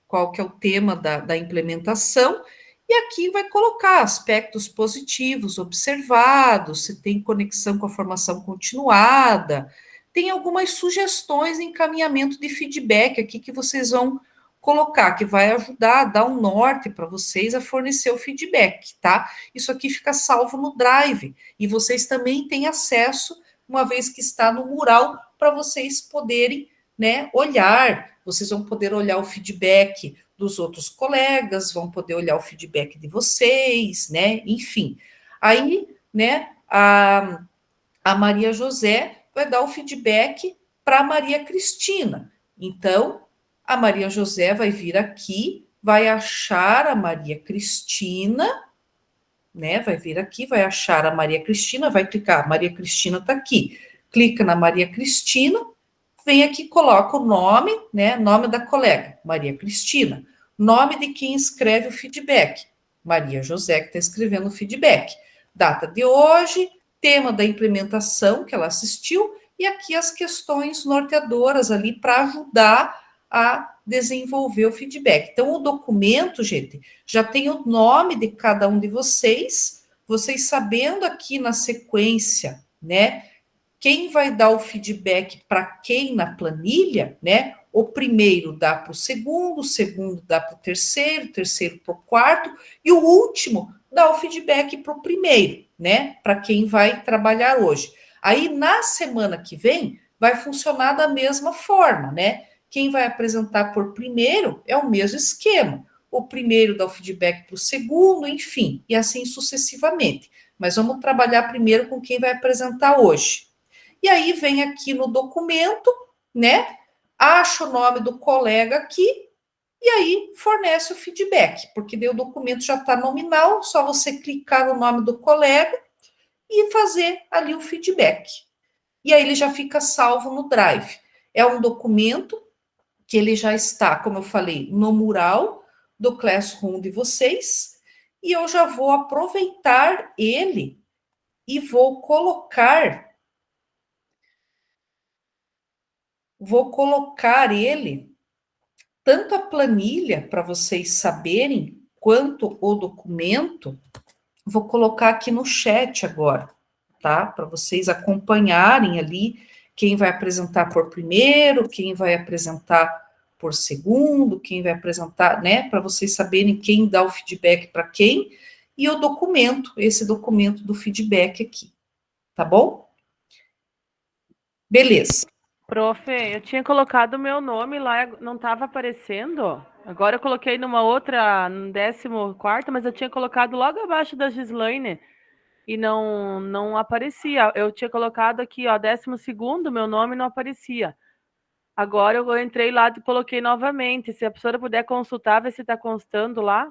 Qual que é o tema da implementação. E aqui vai colocar aspectos positivos observados, se tem conexão com a formação continuada. Tem algumas sugestões de encaminhamento de feedback aqui que vocês vão colocar, que vai ajudar a dar um norte para vocês a fornecer o feedback, tá? Isso aqui fica salvo no Drive, e vocês também têm acesso, uma vez que está no mural, para vocês poderem, né, olhar. Vocês vão poder olhar o feedback dos outros colegas, vão poder olhar o feedback de vocês, né? Enfim. Aí, né, a Maria José vai dar o feedback para a Maria Cristina. Então, a Maria José vai vir aqui, vai achar a Maria Cristina, né? Vai vir aqui, vai achar a Maria Cristina, vai clicar, Maria Cristina está aqui. Clica na Maria Cristina, vem aqui, coloca o nome, né? Nome da colega, Maria Cristina. Nome de quem escreve o feedback, Maria José, que está escrevendo o feedback. Data de hoje, tema da implementação que ela assistiu, e aqui as questões norteadoras ali para ajudar a desenvolver o feedback. Então, o documento, gente, já tem o nome de cada um de vocês sabendo aqui na sequência, né, quem vai dar o feedback para quem na planilha, né, o primeiro dá para o segundo dá para o terceiro para o quarto, e o último dá o feedback para o primeiro, né? Para quem vai trabalhar hoje. Aí, na semana que vem, vai funcionar da mesma forma, né? Quem vai apresentar por primeiro é o mesmo esquema. O primeiro dá o feedback para o segundo, enfim, e assim sucessivamente. Mas vamos trabalhar primeiro com quem vai apresentar hoje. E aí, vem aqui no documento, né? Acha o nome do colega aqui, e aí fornece o feedback, porque daí o documento já está nominal, só você clicar no nome do colega e fazer ali o feedback. E aí ele já fica salvo no Drive. É um documento que ele já está, como eu falei, no mural do Classroom de vocês, e eu já vou aproveitar ele e vou colocar ele, tanto a planilha, para vocês saberem, quanto o documento, vou colocar aqui no chat agora, tá? Para vocês acompanharem ali quem vai apresentar por primeiro, quem vai apresentar por segundo, quem vai apresentar, né? Para vocês saberem quem dá o feedback para quem, e o documento, esse documento do feedback aqui, tá bom? Beleza. Prof, eu tinha colocado o meu nome lá, não estava aparecendo. Agora eu coloquei numa outra, no 14º, mas eu tinha colocado logo abaixo da Gislaine e não aparecia. Eu tinha colocado aqui, ó, 12º, meu nome não aparecia. Agora eu entrei lá e coloquei novamente. Se a professora puder consultar, ver se está constando lá.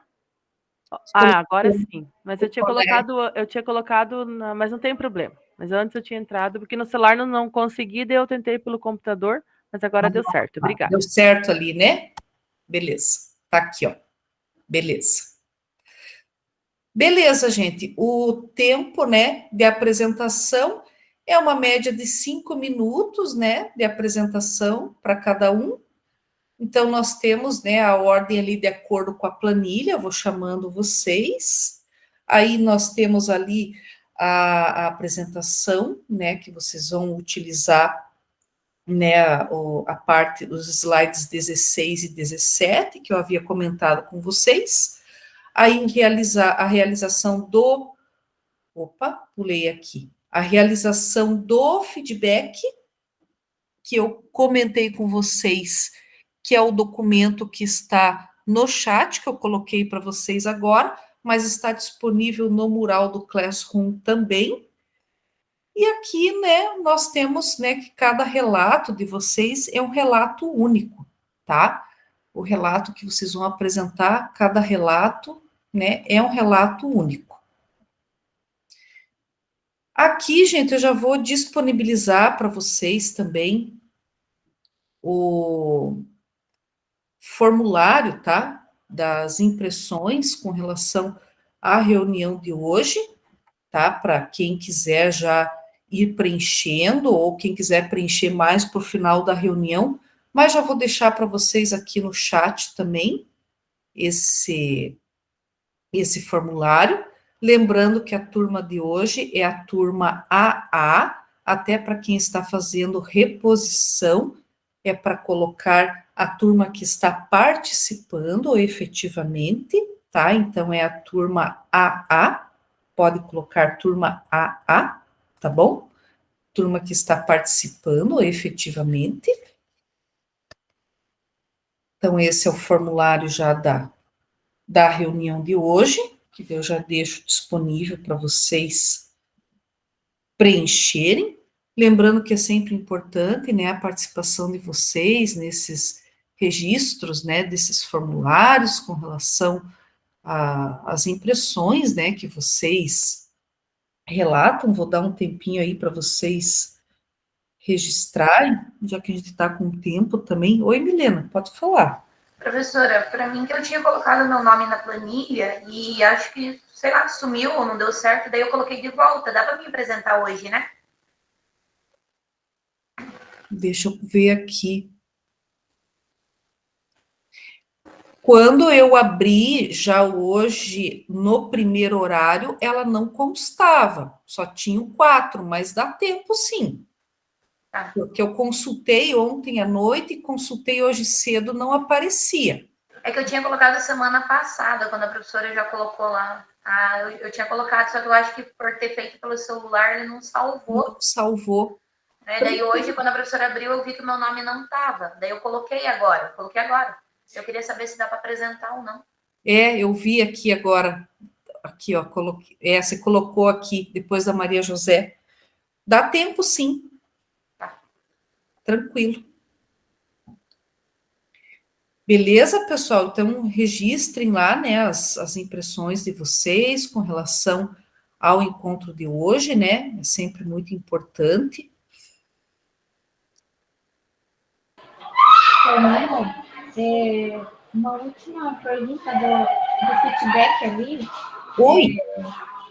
Ah, agora sim. Mas eu tinha colocado, mas não tem problema. Mas antes eu tinha entrado, porque no celular não consegui, daí eu tentei pelo computador, mas agora deu certo. Obrigada. Deu certo ali, né? Beleza. Tá aqui, ó. Beleza. Beleza, gente. O tempo, né, de apresentação é uma média de 5 minutos, né, de apresentação para cada um. Então, nós temos, né, a ordem ali de acordo com a planilha, eu vou chamando vocês. Aí, nós temos ali a apresentação, né, que vocês vão utilizar, né, a parte dos slides 16 e 17, que eu havia comentado com vocês. Aí, a realização do... Opa, pulei aqui. A realização do feedback, que eu comentei com vocês, que é o documento que está no chat, que eu coloquei para vocês agora, mas está disponível no mural do Classroom também. E aqui, né, nós temos, né, que cada relato de vocês é um relato único, tá? O relato que vocês vão apresentar, cada relato, né, é um relato único. Aqui, gente, eu já vou disponibilizar para vocês também o formulário, tá? Das impressões com relação à reunião de hoje, tá? Para quem quiser já ir preenchendo, ou quem quiser preencher mais para o final da reunião, mas já vou deixar para vocês aqui no chat também esse formulário. Lembrando que a turma de hoje é a turma AA, até para quem está fazendo reposição, é para colocar a turma que está participando efetivamente, tá? Então, é a turma AA, pode colocar turma AA, tá bom? Turma que está participando efetivamente. Então, esse é o formulário já da reunião de hoje, que eu já deixo disponível para vocês preencherem. Lembrando que é sempre importante, né, a participação de vocês nesses registros, né, desses formulários com relação às impressões, né, que vocês relatam. Vou dar um tempinho aí para vocês registrarem, já que a gente está com tempo também. Oi, Milena, pode falar. Professora, para mim que eu tinha colocado meu nome na planilha e acho que, sei lá, sumiu ou não deu certo, daí eu coloquei de volta. Dá para me apresentar hoje, né? Deixa eu ver aqui. Quando eu abri já hoje, no primeiro horário, ela não constava, só tinha 4, mas dá tempo sim. Tá. Porque eu consultei ontem à noite e consultei hoje cedo, não aparecia. É que eu tinha colocado semana passada, quando a professora já colocou lá. Ah, eu tinha colocado, só que eu acho que por ter feito pelo celular, ele não salvou. Não salvou. Né? Daí hoje, quando a professora abriu, eu vi que o meu nome não estava. Daí eu coloquei agora. Eu queria saber se dá para apresentar ou não. É, eu vi aqui agora. Aqui, ó, coloquei. É, você colocou aqui, depois da Maria José. Dá tempo, sim. Tranquilo. Beleza, pessoal? Então, registrem lá, né, as impressões de vocês com relação ao encontro de hoje, né? É sempre muito importante. Fernanda, uma última pergunta do feedback ali. Oi.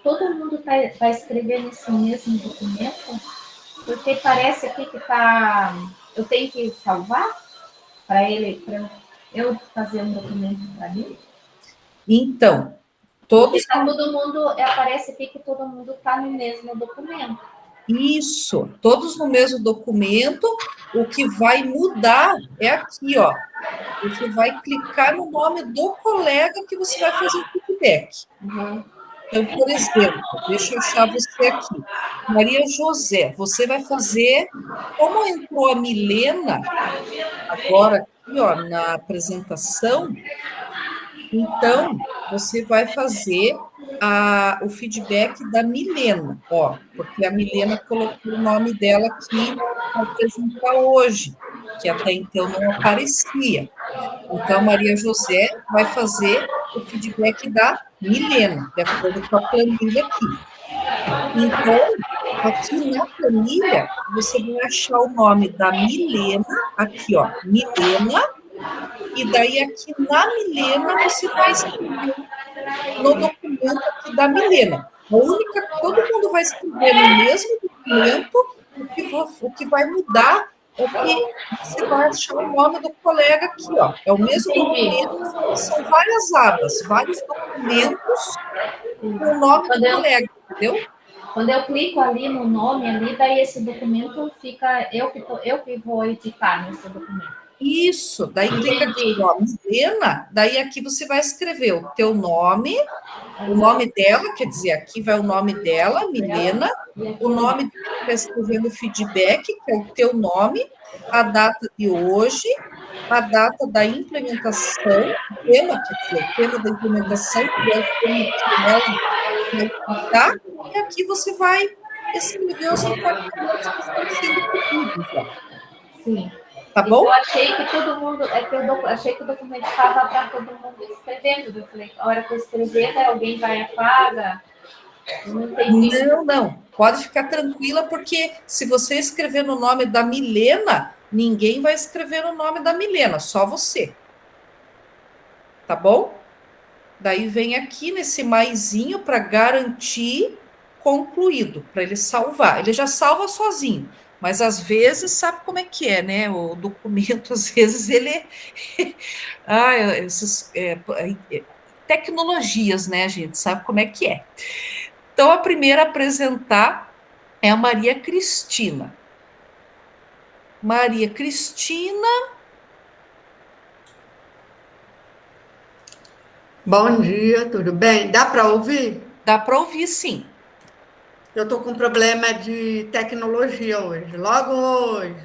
Todo mundo vai escrever nesse mesmo documento? Porque parece aqui que eu tenho que salvar para eu fazer um documento para mim? Então, aparece aqui que todo mundo está no mesmo documento. Isso, todos no mesmo documento. O que vai mudar é aqui, ó. Você vai clicar no nome do colega que você vai fazer o feedback. Uhum. Então, por exemplo, deixa eu achar você aqui. Maria José, você vai fazer, como entrou a Milena agora aqui, ó, na apresentação, então você vai fazer o feedback da Milena, ó, porque a Milena colocou o nome dela aqui para apresentar hoje, que até então não aparecia. Então, Maria José vai fazer o feedback da Milena, de acordo com a planilha aqui. Então, aqui na planilha, você vai achar o nome da Milena, aqui, ó, Milena, e daí aqui na Milena você vai escrever no documento aqui da Milena. Todo mundo vai escrever no mesmo documento, o que vai mudar é que você vai achar o nome do colega aqui, ó. É o mesmo documento, são várias abas, vários documentos com o nome do colega, entendeu? Quando eu clico ali no nome, ali, daí esse documento fica, eu que vou editar nesse documento. Isso, daí clica aqui, ó, Milena, daí aqui você vai escrever o teu nome, o nome dela, quer dizer, aqui vai o nome dela, Milena, o nome que está escrevendo o feedback, que é o teu nome, a data de hoje, a data da implementação, o tema, quer dizer, o tema da implementação, que é o tema que ela vai explicar, e aqui você vai escrever os departamentos que estão sendo pedidos, ó. Sim. Tá bom? Eu achei que todo mundo, achei que o documento estava para todo mundo escrevendo. Eu falei, a hora que eu escrever, né, alguém vai e apaga. Não entendi. Não. Pode ficar tranquila, porque se você escrever no nome da Milena, ninguém vai escrever no nome da Milena, só você. Tá bom? Daí vem aqui nesse maisinho para garantir concluído, para ele salvar. Ele já salva sozinho, mas às vezes sabe como é que é, né? O documento, às vezes, ele. Tecnologias, né, gente? Sabe como é que é. Então, a primeira a apresentar é a Maria Cristina. Maria Cristina. Bom dia, tudo bem? Dá para ouvir? Dá para ouvir, sim. Eu estou com problema de tecnologia hoje, logo hoje.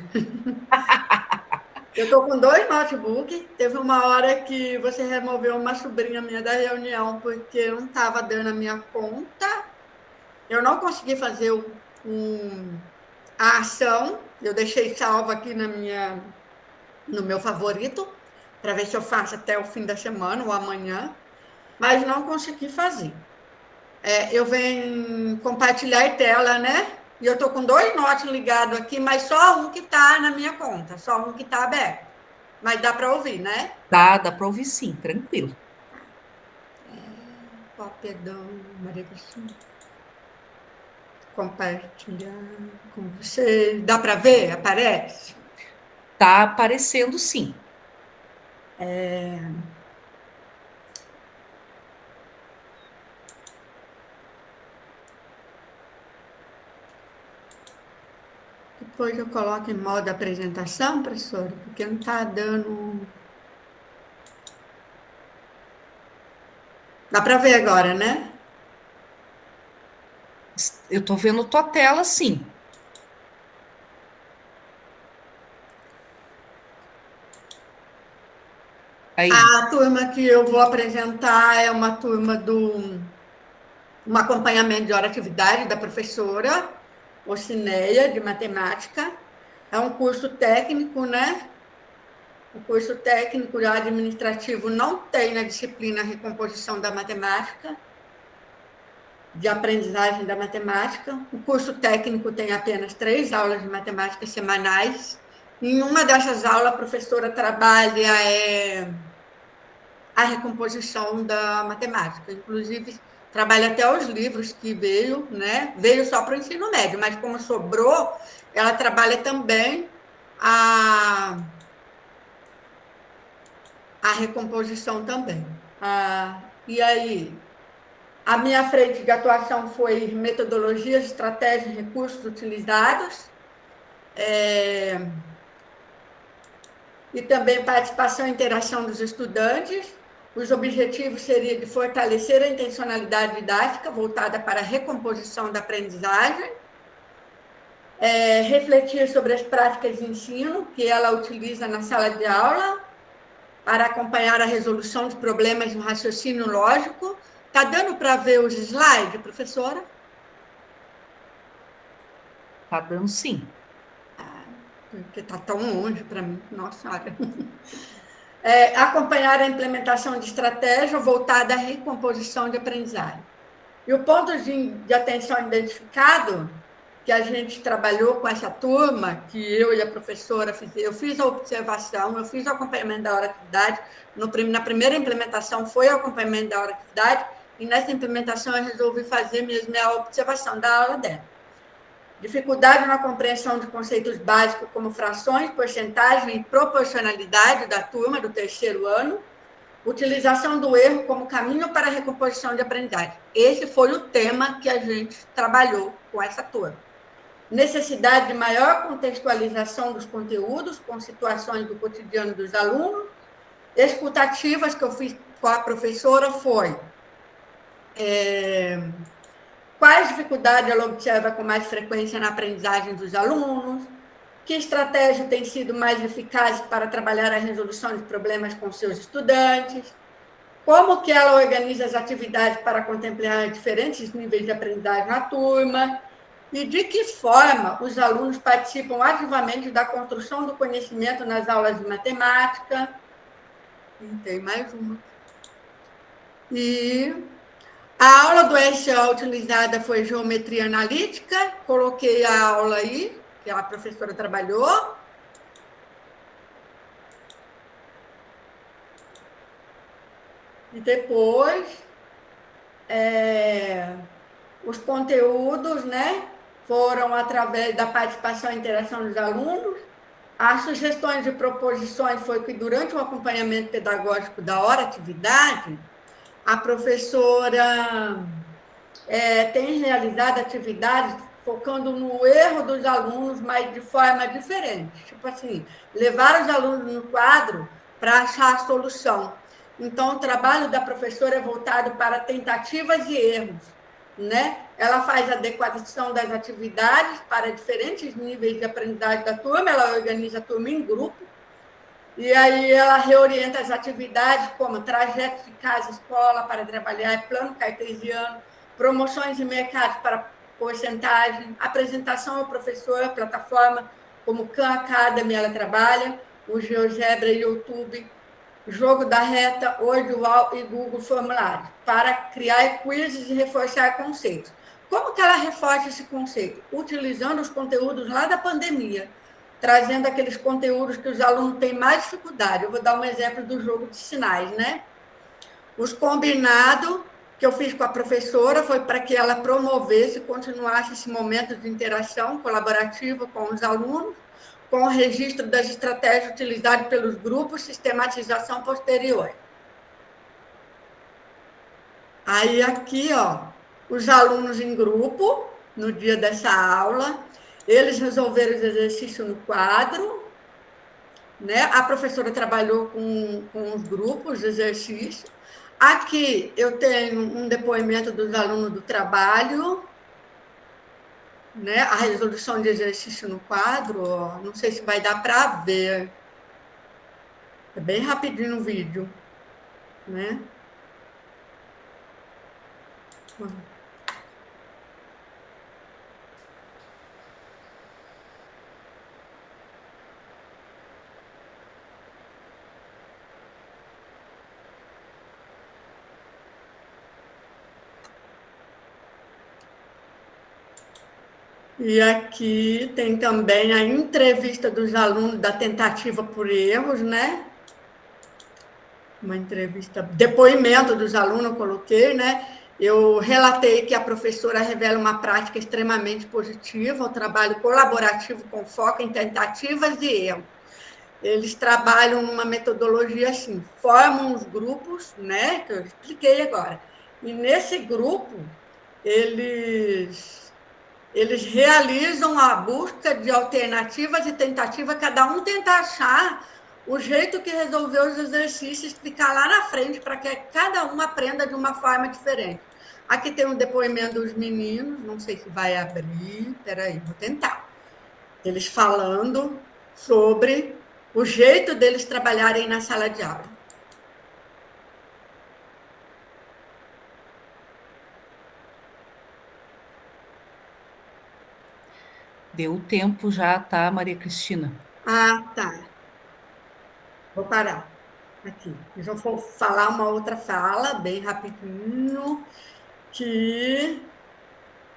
Eu estou com 2 notebooks. Teve uma hora que você removeu uma sobrinha minha da reunião porque não estava dando a minha conta. Eu não consegui fazer a ação. Eu deixei salvo aqui no meu favorito, para ver se eu faço até o fim da semana ou amanhã, mas não consegui fazer. Eu venho compartilhar a tela, né? E eu estou com 2 notes ligados aqui, mas só um que está na minha conta, só um que está aberto. Mas dá para ouvir, né? Dá para ouvir sim, tranquilo. Cópia do Maria Cristina. Compartilhar com você. Dá para ver? Aparece? Tá aparecendo sim. Depois eu coloco em modo apresentação, professora, porque não está dando. Dá para ver agora, né? Eu estou vendo tua tela, sim. Aí. A turma que eu vou apresentar é uma turma um acompanhamento de hora-atividade da professora Ocineia, de matemática. É um curso técnico, né? O curso técnico administrativo não tem na disciplina recomposição da matemática, de aprendizagem da matemática. O curso técnico tem apenas 3 aulas de matemática semanais. Em uma dessas aulas, a professora trabalha a recomposição da matemática. Inclusive, trabalha até os livros que veio, né? Veio só para o ensino médio, mas como sobrou, ela trabalha também a recomposição também. E aí, a minha frente de atuação foi metodologias, estratégias e recursos utilizados. E também participação e interação dos estudantes. Os objetivos seriam de fortalecer a intencionalidade didática voltada para a recomposição da aprendizagem, refletir sobre as práticas de ensino que ela utiliza na sala de aula para acompanhar a resolução de problemas no raciocínio lógico. Está dando para ver os slides, professora? Está dando sim. Porque está tão longe para mim, nossa senhora. Acompanhar a implementação de estratégia voltada à recomposição de aprendizagem. E o ponto de atenção identificado, que a gente trabalhou com essa turma, que eu e a professora, eu fiz a observação, eu fiz o acompanhamento da hora-atividade, na primeira implementação foi o acompanhamento da hora-atividade, e nessa implementação eu resolvi fazer mesmo a observação da aula dela. Dificuldade na compreensão de conceitos básicos como frações, porcentagem e proporcionalidade da turma do terceiro ano. Utilização do erro como caminho para a recomposição de aprendizagem. Esse foi o tema que a gente trabalhou com essa turma. Necessidade de maior contextualização dos conteúdos com situações do cotidiano dos alunos. Escutativas que eu fiz com a professora foi... quais dificuldades ela observa com mais frequência na aprendizagem dos alunos? Que estratégia tem sido mais eficaz para trabalhar a resolução de problemas com seus estudantes? Como que ela organiza as atividades para contemplar diferentes níveis de aprendizagem na turma? E de que forma os alunos participam ativamente da construção do conhecimento nas aulas de matemática? E tem mais uma. E a aula do SO utilizada foi geometria analítica. Coloquei a aula aí, que a professora trabalhou. E depois, os conteúdos, né, foram através da participação e interação dos alunos. As sugestões de proposições foi que, durante o acompanhamento pedagógico da hora-atividade, a professora tem realizado atividades focando no erro dos alunos, mas de forma diferente. Tipo assim, levar os alunos no quadro para achar a solução. Então, o trabalho da professora é voltado para tentativas e erros, né? Ela faz a adequação das atividades para diferentes níveis de aprendizagem da turma, ela organiza a turma em grupo, e aí ela reorienta as atividades, como trajeto de casa-escola para trabalhar, plano cartesiano, promoções de mercado para porcentagem, apresentação ao professor, plataforma como Khan Academy ela trabalha, o GeoGebra e YouTube, jogo da reta, Wordwall e Google Formulário, para criar quizzes e reforçar conceitos. Como que ela reforça esse conceito? Utilizando os conteúdos lá da pandemia, trazendo aqueles conteúdos que os alunos têm mais dificuldade. Eu vou dar um exemplo do jogo de sinais, né? Os combinados que eu fiz com a professora foi para que ela promovesse e continuasse esse momento de interação colaborativa com os alunos, com o registro das estratégias utilizadas pelos grupos, sistematização posterior. Aí aqui, ó, os alunos em grupo, no dia dessa aula, eles resolveram os exercícios no quadro, né? A professora trabalhou com os grupos de exercício. Aqui eu tenho um depoimento dos alunos do trabalho, né? A resolução de exercício no quadro, ó, não sei se vai dar para ver. É bem rapidinho o vídeo, né? E aqui tem também a entrevista dos alunos da tentativa por erros, né? Uma entrevista, depoimento dos alunos, eu coloquei, né? Eu relatei que a professora revela uma prática extremamente positiva, o trabalho colaborativo com foco em tentativas e erros. Eles trabalham numa metodologia assim, formam os grupos, né? Que eu expliquei agora. E nesse grupo, eles realizam a busca de alternativas e tentativa, cada um tenta achar o jeito que resolveu os exercícios, explicar lá na frente para que cada um aprenda de uma forma diferente. Aqui tem um depoimento dos meninos, não sei se vai abrir, peraí, vou tentar. Eles falando sobre o jeito deles trabalharem na sala de aula. Deu tempo já, tá, Maria Cristina? Ah, tá. Vou parar aqui. Eles vão falar uma outra fala, bem rapidinho, que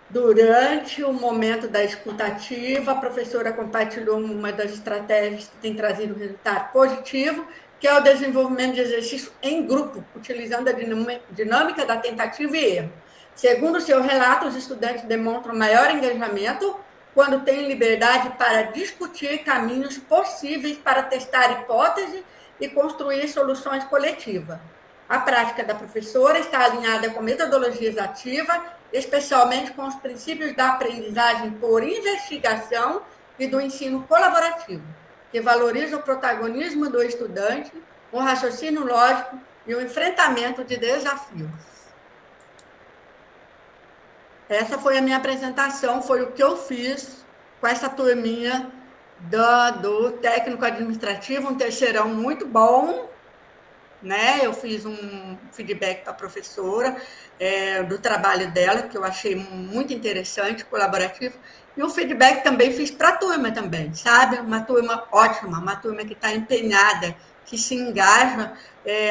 durante o momento da escutativa, a professora compartilhou uma das estratégias que tem trazido resultado positivo, que é o desenvolvimento de exercício em grupo, utilizando a dinâmica da tentativa e erro. Segundo o seu relato, os estudantes demonstram maior engajamento quando têm liberdade para discutir caminhos possíveis para testar hipóteses e construir soluções coletivas. A prática da professora está alinhada com metodologias ativas, especialmente com os princípios da aprendizagem por investigação e do ensino colaborativo, que valoriza o protagonismo do estudante, o raciocínio lógico e o enfrentamento de desafios. Essa foi a minha apresentação, foi o que eu fiz com essa turminha do técnico administrativo, um terceirão muito bom, né? Eu fiz um feedback para a professora do trabalho dela, que eu achei muito interessante, colaborativo, e um feedback também fiz para a turma também, sabe? Uma turma ótima, uma turma que está empenhada, que se engaja,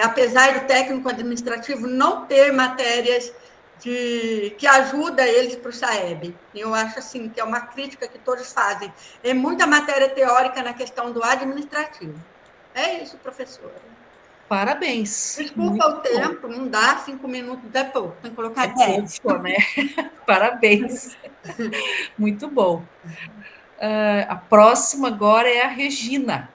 apesar do técnico administrativo não ter matérias que ajuda eles para o SAEB. Eu acho assim que é uma crítica que todos fazem. É muita matéria teórica na questão do administrativo. É isso, professora. Parabéns. Desculpa o tempo, não dá, 5 minutos é pouco, tem que colocar 10. Pouco, né? Parabéns. Muito bom. A próxima agora é a Regina.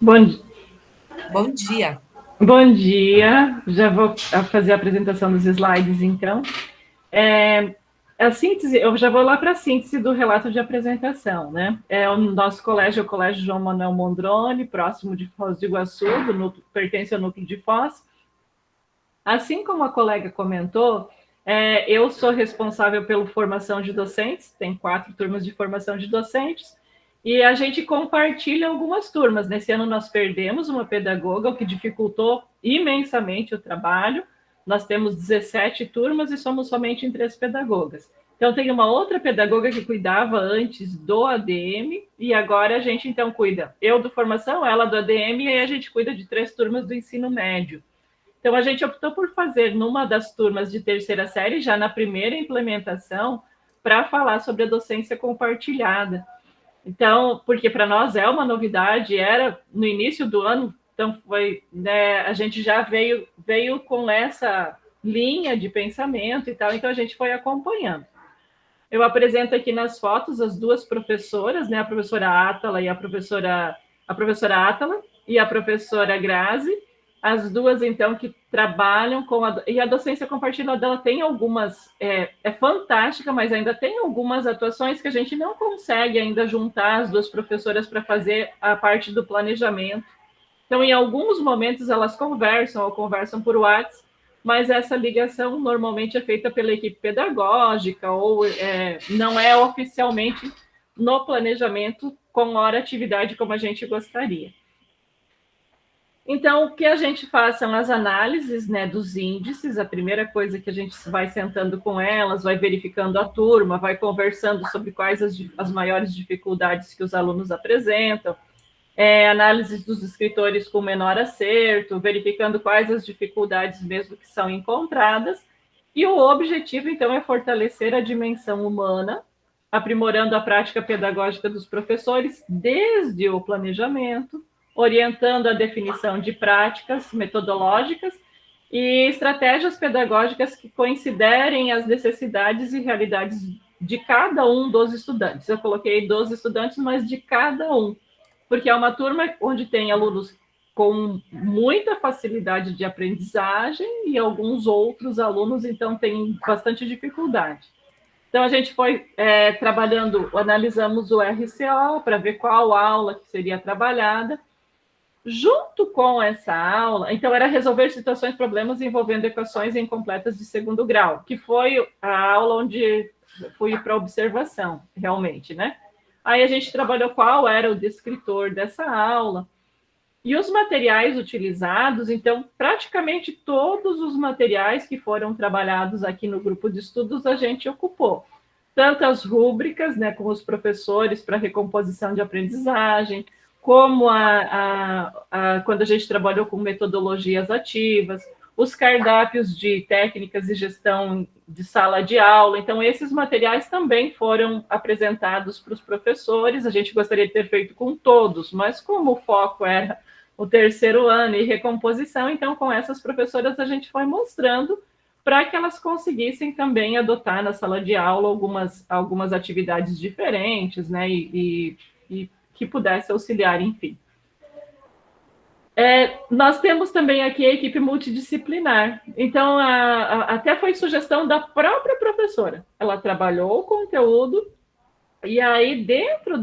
Bom dia. Bom dia. Bom dia. Já vou fazer a apresentação dos slides, então. A síntese, eu já vou lá para a síntese do relato de apresentação, né? O nosso colégio é o Colégio João Manuel Mondrone, próximo de Foz do Iguaçu, pertence ao núcleo de Foz. Assim como a colega comentou, eu sou responsável pela formação de docentes, tem 4 turmas de formação de docentes, e a gente compartilha algumas turmas. Nesse ano nós perdemos uma pedagoga, o que dificultou imensamente o trabalho. Nós temos 17 turmas e somos somente em 3 pedagogas. Então, tem uma outra pedagoga que cuidava antes do ADM, e agora a gente, então, cuida. Eu do formação, ela do ADM, e aí a gente cuida de 3 turmas do ensino médio. Então, a gente optou por fazer numa das turmas de terceira série, já na primeira implementação, para falar sobre a docência compartilhada. Então, porque para nós é uma novidade, era no início do ano, então foi, né, a gente já veio com essa linha de pensamento e tal, então a gente foi acompanhando. Eu apresento aqui nas fotos as 2 professoras, né, a professora Átala e a professora Átala e a professora Grazi, as 2, então, que trabalham com e a docência compartilhada, ela tem algumas, é fantástica, mas ainda tem algumas atuações que a gente não consegue ainda juntar as 2 professoras para fazer a parte do planejamento. Então, em alguns momentos, elas conversam por WhatsApp, mas essa ligação normalmente é feita pela equipe pedagógica ou não é oficialmente no planejamento com hora atividade como a gente gostaria. Então, o que a gente faz são as análises, né, dos índices. A primeira coisa que a gente vai sentando com elas, vai verificando a turma, vai conversando sobre quais as maiores dificuldades que os alunos apresentam, análises dos escritores com menor acerto, verificando quais as dificuldades mesmo que são encontradas. E o objetivo, então, é fortalecer a dimensão humana, aprimorando a prática pedagógica dos professores desde o planejamento, orientando a definição de práticas metodológicas e estratégias pedagógicas que considerem as necessidades e realidades de cada um dos estudantes. Eu coloquei 12 estudantes, mas de cada um, porque é uma turma onde tem alunos com muita facilidade de aprendizagem e alguns outros alunos, então, têm bastante dificuldade. Então, a gente foi trabalhando, analisamos o RCO para ver qual aula que seria trabalhada. Junto com essa aula, então, era resolver situações, problemas envolvendo equações incompletas de segundo grau, que foi a aula onde fui para observação, realmente, né? Aí a gente trabalhou qual era o descritor dessa aula, e os materiais utilizados, então, praticamente todos os materiais que foram trabalhados aqui no grupo de estudos a gente ocupou. Tanto as rúbricas, né, com os professores para recomposição de aprendizagem, como quando a gente trabalhou com metodologias ativas, os cardápios de técnicas de gestão de sala de aula. Então, esses materiais também foram apresentados para os professores. A gente gostaria de ter feito com todos, mas como o foco era o terceiro ano e recomposição, então, com essas professoras, a gente foi mostrando para que elas conseguissem também adotar na sala de aula algumas atividades diferentes, né, e que pudesse auxiliar, enfim. Nós temos também aqui a equipe multidisciplinar. Então, até foi sugestão da própria professora. Ela trabalhou o conteúdo, e aí, dentro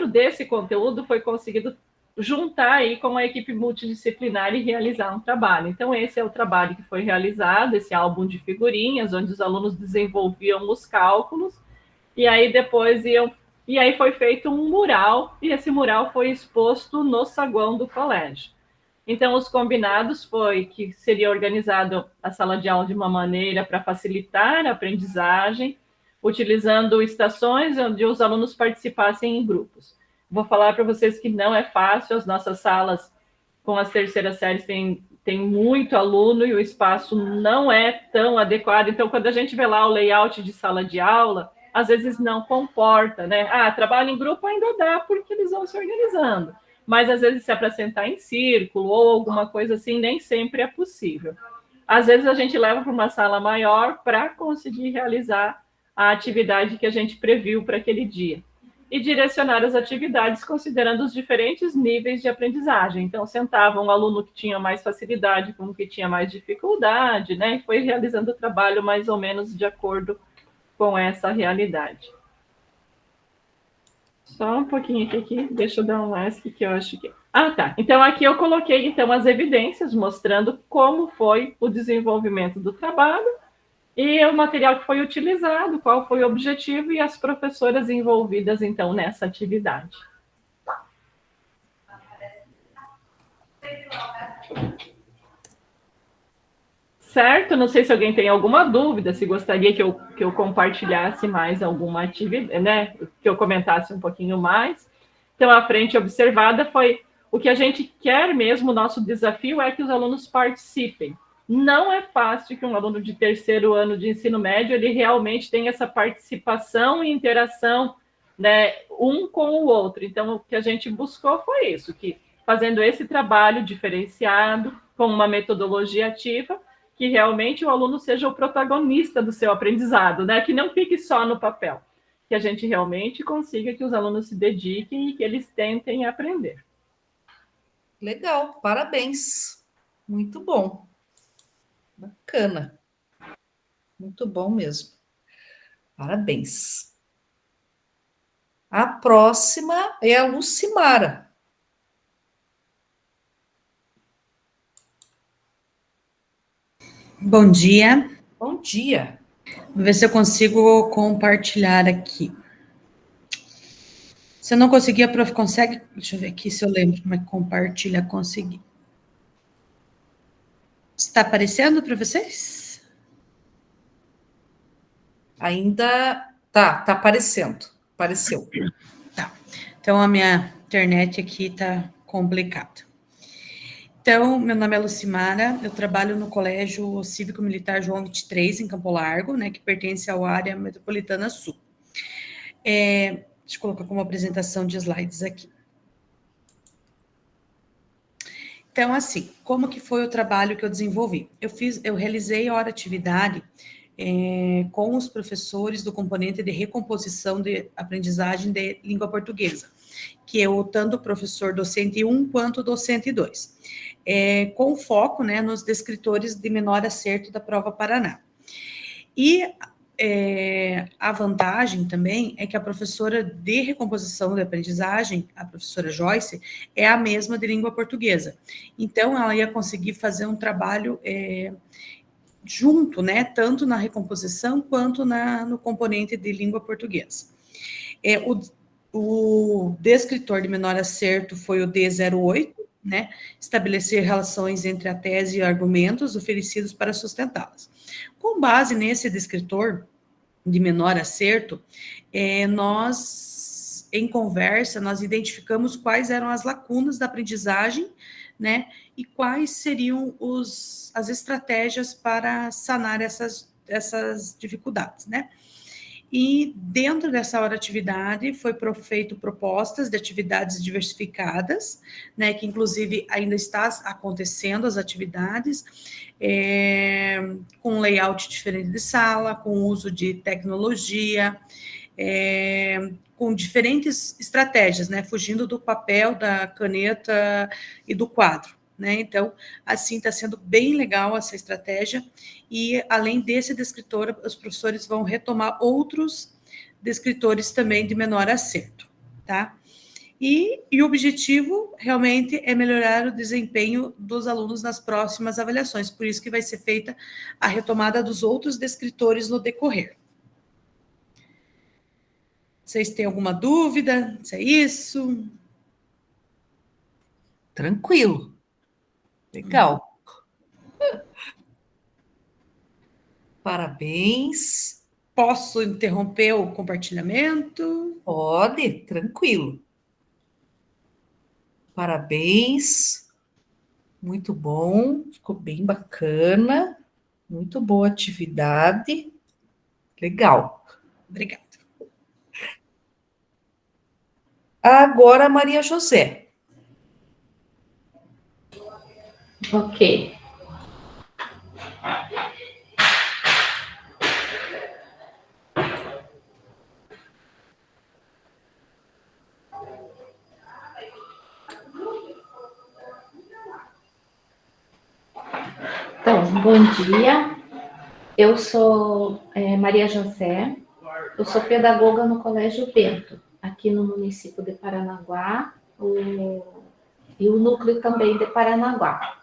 desse conteúdo, foi conseguido juntar aí com a equipe multidisciplinar e realizar um trabalho. Então, esse é o trabalho que foi realizado, esse álbum de figurinhas, onde os alunos desenvolviam os cálculos, e aí depois e aí foi feito um mural, e esse mural foi exposto no saguão do colégio. Então, os combinados foi que seria organizado a sala de aula de uma maneira para facilitar a aprendizagem, utilizando estações onde os alunos participassem em grupos. Vou falar para vocês que não é fácil, as nossas salas com as terceiras séries tem muito aluno e o espaço não é tão adequado. Então, quando a gente vê lá o layout de sala de aula, às vezes não comporta, né? Trabalho em grupo ainda dá, porque eles vão se organizando. Mas, às vezes, se é para sentar em círculo ou alguma coisa assim, nem sempre é possível. Às vezes, a gente leva para uma sala maior para conseguir realizar a atividade que a gente previu para aquele dia. E direcionar as atividades considerando os diferentes níveis de aprendizagem. Então, sentava um aluno que tinha mais facilidade com o que tinha mais dificuldade, né? E foi realizando o trabalho mais ou menos de acordo com essa realidade. Só um pouquinho aqui, deixa eu dar um ESC que eu acho que... tá. Então, aqui eu coloquei, então, as evidências mostrando como foi o desenvolvimento do trabalho e o material que foi utilizado, qual foi o objetivo e as professoras envolvidas, então, nessa atividade. Certo? Não sei se alguém tem alguma dúvida, se gostaria que eu compartilhasse mais alguma atividade, né? Que eu comentasse um pouquinho mais. Então, a frente observada foi o que a gente quer mesmo, o nosso desafio é que os alunos participem. Não é fácil que um aluno de terceiro ano de ensino médio, ele realmente tenha essa participação e interação, né, um com o outro. Então, o que a gente buscou foi isso, que fazendo esse trabalho diferenciado, com uma metodologia ativa, que realmente o aluno seja o protagonista do seu aprendizado, né? Que não fique só no papel, que a gente realmente consiga que os alunos se dediquem e que eles tentem aprender. Legal, parabéns. Muito bom. Bacana. Muito bom mesmo. Parabéns. A próxima é a Lucimara. Bom dia. Bom dia. Vou ver se eu consigo compartilhar aqui. Se eu não conseguir, a prof consegue? Deixa eu ver aqui se eu lembro como é que compartilha, conseguir. Está aparecendo para vocês? Ainda tá aparecendo. Apareceu. Tá. Então, a minha internet aqui tá complicada. Então, meu nome é Lucimara, eu trabalho no Colégio Cívico-Militar João 23, em Campo Largo, né, que pertence à área metropolitana sul. Deixa eu colocar como apresentação de slides aqui. Então, assim, como que foi o trabalho que eu desenvolvi? Eu realizei a hora atividade com os professores do componente de recomposição de aprendizagem de língua portuguesa, que é tanto o professor docente 1 quanto o docente 2, com foco, né, nos descritores de menor acerto da prova Paraná. E a vantagem também é que a professora de recomposição de aprendizagem, a professora Joyce, é a mesma de língua portuguesa. Então, ela ia conseguir fazer um trabalho junto, né, tanto na recomposição quanto no componente de língua portuguesa. O descritor de menor acerto foi o D08, né, estabelecer relações entre a tese e argumentos oferecidos para sustentá-las. Com base nesse descritor de menor acerto, nós, em conversa, nós identificamos quais eram as lacunas da aprendizagem, né, e quais seriam as estratégias para sanar essas dificuldades, né. E dentro dessa hora atividade foi feito propostas de atividades diversificadas, né, que inclusive ainda está acontecendo as atividades, com layout diferente de sala, com uso de tecnologia, com diferentes estratégias, né, fugindo do papel, da caneta e do quadro, né. Então, assim, está sendo bem legal essa estratégia, e além desse descritor, os professores vão retomar outros descritores também de menor acerto, tá? E o objetivo realmente é melhorar o desempenho dos alunos nas próximas avaliações, por isso que vai ser feita a retomada dos outros descritores no decorrer. Vocês têm alguma dúvida? Se é isso? Tranquilo. Legal. Parabéns. Posso interromper o compartilhamento? Pode, tranquilo. Parabéns. Muito bom, ficou bem bacana. Muito boa atividade. Legal. Obrigada. Agora, Maria José. Ok. Então, bom dia. Eu sou Maria José. Eu sou pedagoga no Colégio Bento, aqui no município de Paranaguá, e o núcleo também de Paranaguá.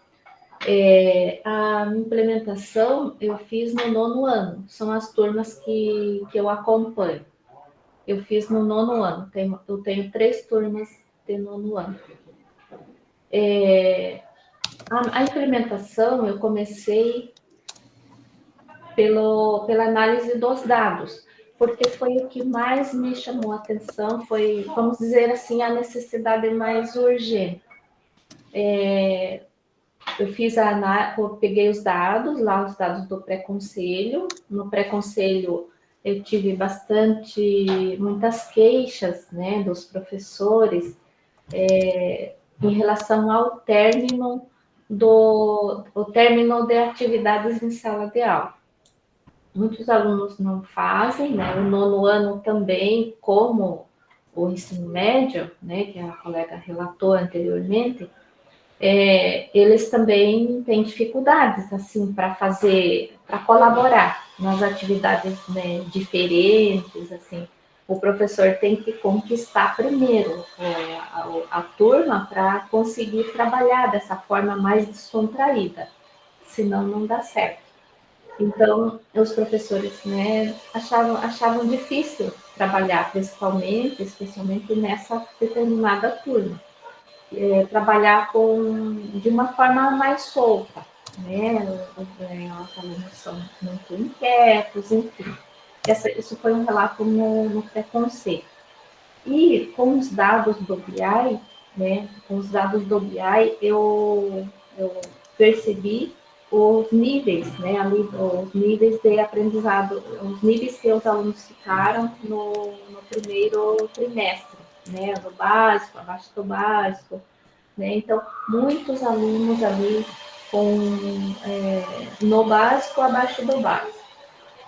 A implementação eu fiz no 9º ano, são as turmas que eu acompanho. Eu fiz no 9º ano, eu tenho 3 turmas de 9º ano. A implementação eu comecei pela análise dos dados, porque foi o que mais me chamou a atenção, foi, vamos dizer assim, a necessidade mais urgente. Eu peguei os dados lá, do pré-conselho. No pré-conselho eu tive muitas queixas, né, dos professores em relação ao término de atividades em sala de aula. Muitos alunos não fazem, né? O 9º ano também, como o ensino médio, né, que a colega relatou anteriormente, eles também têm dificuldades, assim, para colaborar nas atividades, né, diferentes, assim. O professor tem que conquistar primeiro a turma para conseguir trabalhar dessa forma mais descontraída, senão não dá certo. Então, os professores, né, achavam difícil trabalhar, especialmente nessa determinada turma. Trabalhar de uma forma mais solta, né? Os alunos são muito inquietos, enfim. Isso foi um relato no pré-conceito. E com os dados do BI, né? Com os dados do BI, eu percebi os níveis, né? Ali, os níveis de aprendizado, os níveis que os alunos ficaram no primeiro trimestre, né? No básico, abaixo do básico, né? Então, muitos alunos ali no básico, abaixo do básico,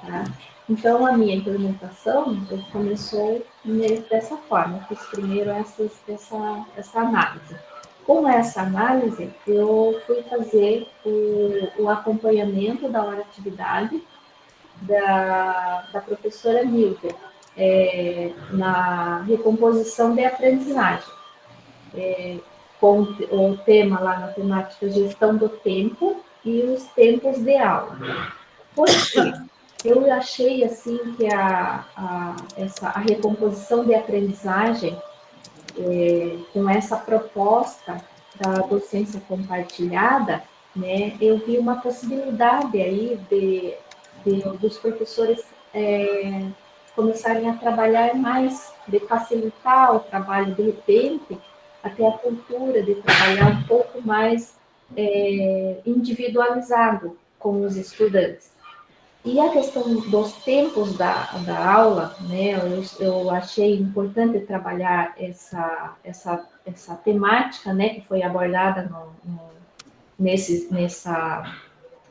tá? Então, a minha implementação começou dessa forma. Eu fiz primeiro essa análise. Com essa análise, eu fui fazer o acompanhamento da hora atividade da professora Milton, na recomposição de aprendizagem, com o tema lá na temática gestão do tempo e os tempos de aula. Por quê? Eu achei assim que a recomposição de aprendizagem, com essa proposta da docência compartilhada, né, eu vi uma possibilidade aí dos professores começarem a trabalhar mais, de facilitar o trabalho, de repente, até a cultura de trabalhar um pouco mais individualizado com os estudantes. E a questão dos tempos da aula, né, eu achei importante trabalhar essa temática, né, que foi abordada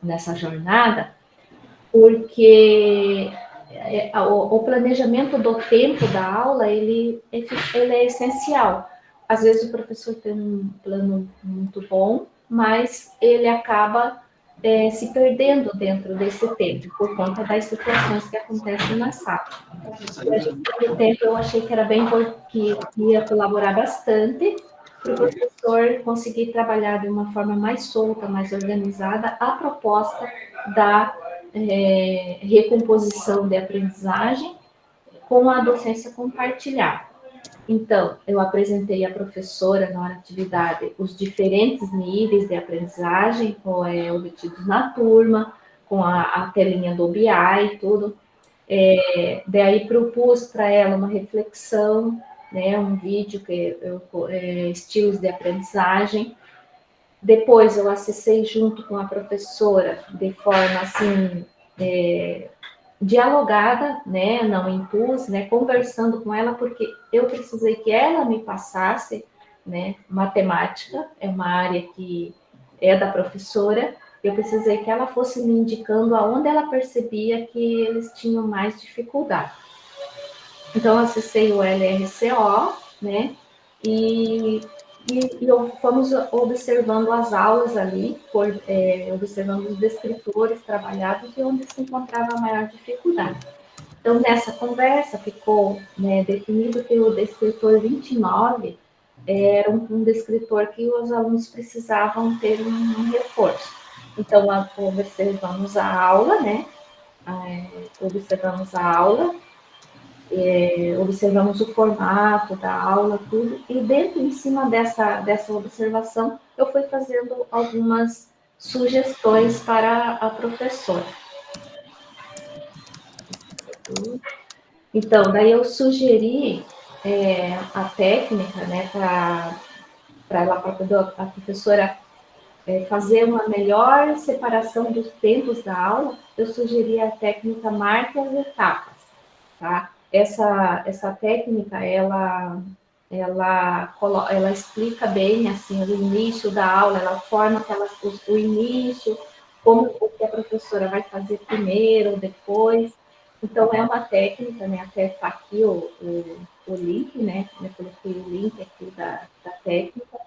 nessa jornada, porque o planejamento do tempo da aula, ele é essencial. Às vezes o professor tem um plano muito bom, mas ele acaba se perdendo dentro desse tempo, por conta das situações que acontecem na sala. Nesse tempo, eu achei que era bem que ia colaborar bastante para o professor conseguir trabalhar de uma forma mais solta, mais organizada, a proposta da recomposição de aprendizagem com a docência compartilhada. Então, eu apresentei à professora na atividade os diferentes níveis de aprendizagem obtidos na turma, com a telinha do BI e tudo. Daí propus para ela uma reflexão, né, um vídeo estilos de aprendizagem. Depois eu acessei junto com a professora de forma assim dialogada, né, não impus, né, conversando com ela, porque eu precisei que ela me passasse, né, matemática, é uma área que é da professora, eu precisei que ela fosse me indicando aonde ela percebia que eles tinham mais dificuldade. Então, eu acessei o LRCO, né, e fomos observando as aulas ali, observando os descritores trabalhados e onde se encontrava a maior dificuldade. Então, nessa conversa, ficou, né, definido que o descritor 29 era um descritor que os alunos precisavam ter um reforço. Então, observamos a aula, né? Observamos o formato da aula, tudo, e dentro, em cima dessa observação, eu fui fazendo algumas sugestões para a professora. Então, daí eu sugeri a técnica, né, para a professora fazer uma melhor separação dos tempos da aula, eu sugeri a técnica marque as etapas, tá? Essa técnica, ela explica bem, assim, o início da aula, ela forma o início, como o que a professora vai fazer primeiro, depois. Então, é uma técnica, né, até está aqui o link, né, eu coloquei o link aqui da técnica,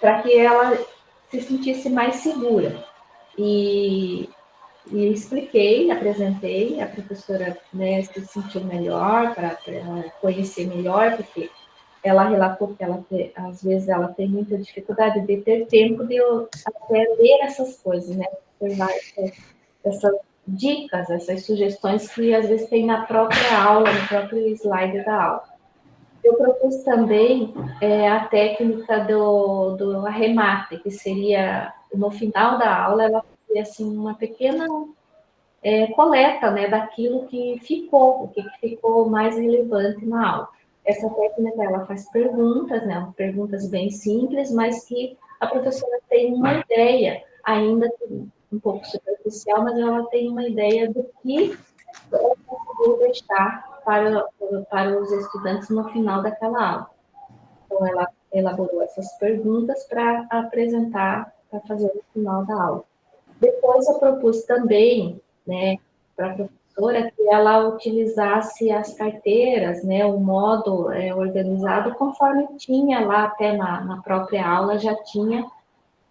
para que ela se sentisse mais segura. E expliquei, apresentei, a professora, né, se sentiu melhor, para conhecer melhor, porque ela relatou que às vezes ela tem muita dificuldade de ter tempo de até ler essas coisas, né, observar essas dicas, essas sugestões que às vezes tem na própria aula, no próprio slide da aula. Eu propus também a técnica do arremate, que seria, no final da aula, ela fazia assim, uma pequena coleta, né, daquilo que ficou, o que ficou mais relevante na aula. Essa técnica, ela faz perguntas, né, perguntas bem simples, mas que a professora tem uma ideia, ainda um pouco superficial, mas ela tem uma ideia do que ela conseguiu deixar para os estudantes no final daquela aula. Então, ela elaborou essas perguntas para apresentar, para fazer no final da aula. Depois, eu propus também, né, para a professora que ela utilizasse as carteiras, né, o modo organizado, conforme tinha lá, até na própria aula, já tinha,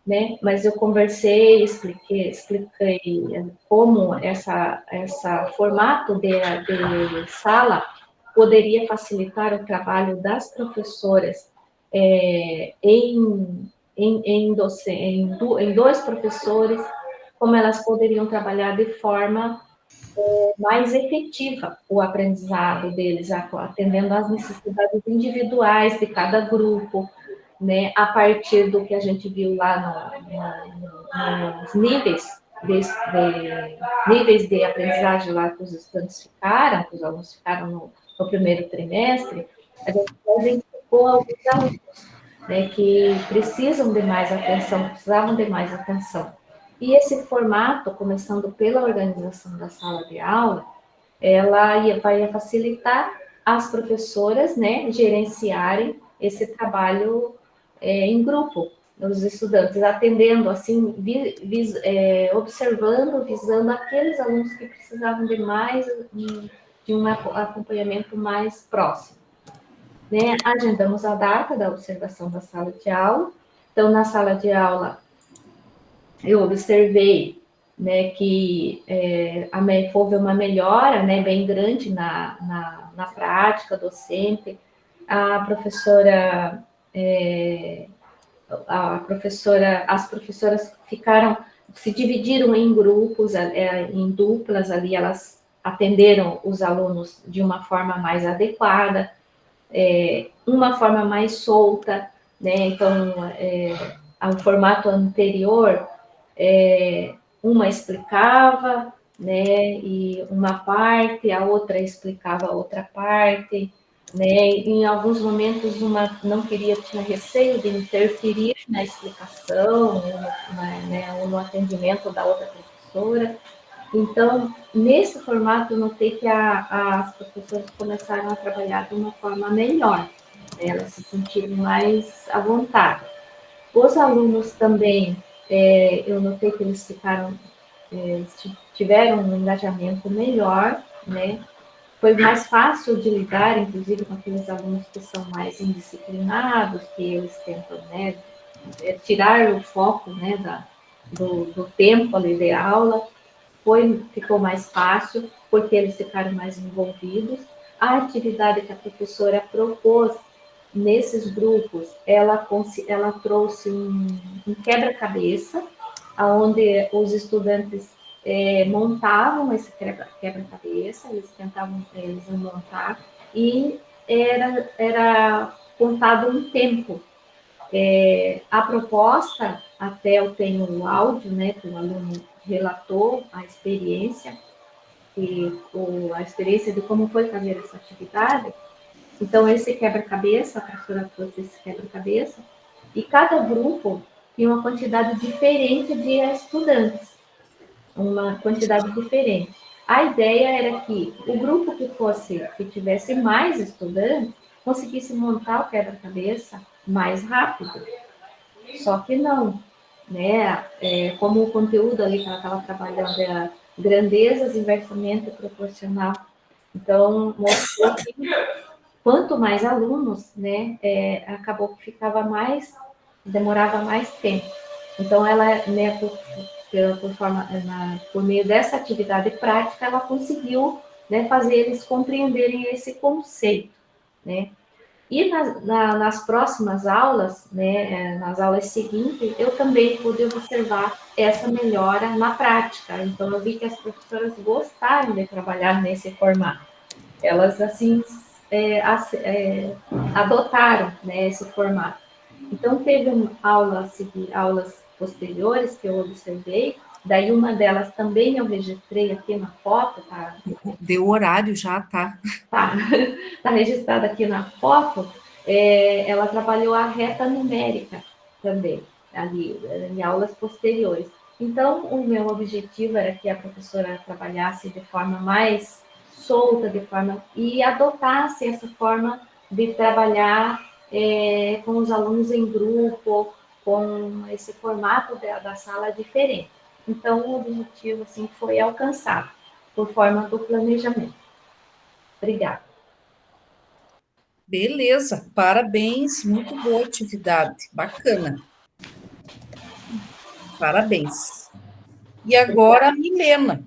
né? Mas eu conversei, expliquei como essa formato de sala poderia facilitar o trabalho das professoras em dois professores, como elas poderiam trabalhar de forma mais efetiva o aprendizado deles, atendendo às necessidades individuais de cada grupo, né, a partir do que a gente viu lá nos níveis de aprendizagem lá que os estudantes ficaram, que os alunos ficaram no primeiro trimestre, a gente identificou alguns alunos, né, que precisam de mais atenção, precisavam de mais atenção. E esse formato, começando pela organização da sala de aula, vai facilitar as professoras, né, gerenciarem esse trabalho em grupo, os estudantes, atendendo, assim, observando, visando aqueles alunos que precisavam de um acompanhamento mais próximo. Né? Agendamos a data da observação da sala de aula. Então, na sala de aula, eu observei, né, que houve uma melhora, né, bem grande na prática docente. As professoras se dividiram em grupos, em duplas ali, elas atenderam os alunos de uma forma mais adequada, uma forma mais solta, né? Então, ao formato anterior, uma explicava, né, e uma parte, a outra explicava a outra parte, né, em alguns momentos uma não queria, tinha receio de interferir na explicação, né, ou no atendimento da outra professora. Então, nesse formato, eu notei que as professoras começaram a trabalhar de uma forma melhor, né, elas se sentiram mais à vontade. Os alunos também, eu notei que eles tiveram um engajamento melhor, né? Foi mais fácil de lidar, inclusive, com aqueles alunos que são mais indisciplinados, que eles tentam, né, tirar o foco, né, do tempo ali de aula. Ficou mais fácil, porque eles ficaram mais envolvidos. A atividade que a professora propôs nesses grupos, ela trouxe um quebra-cabeça, onde os estudantes montavam esse quebra-cabeça, eles iam montar, e era contado um tempo. A proposta, até eu tenho um áudio, né, que o aluno relatou a experiência, a experiência de como foi fazer essa atividade. Então, esse quebra-cabeça, a professora trouxe esse quebra-cabeça, e cada grupo tinha uma quantidade diferente de estudantes, uma quantidade diferente. A ideia era que o grupo que tivesse mais estudantes conseguisse montar o quebra-cabeça mais rápido. Só que não, né? Como o conteúdo ali que ela estava trabalhando era grandezas inversamente proporcional. Então, mostrou que quanto mais alunos, né, acabou que demorava mais tempo. Então, ela, né, por meio dessa atividade prática, ela conseguiu, né, fazer eles compreenderem esse conceito, né. E nas próximas aulas, né, nas aulas seguintes, eu também pude observar essa melhora na prática. Então, eu vi que as professoras gostaram de trabalhar nesse formato. Elas, assim, adotaram, né, esse formato. Então, teve aulas posteriores que eu observei, daí uma delas também eu registrei aqui na foto, tá? Deu horário já, tá? Tá registrada aqui na foto. Ela trabalhou a reta numérica também, ali, em aulas posteriores. Então, o meu objetivo era que a professora trabalhasse de forma mais solta, e adotasse essa forma de trabalhar com os alunos em grupo, com esse formato da sala diferente. Então, o objetivo, assim, foi alcançado por forma do planejamento. Obrigada. Beleza, parabéns, muito boa atividade, bacana. Parabéns. E agora a Milena.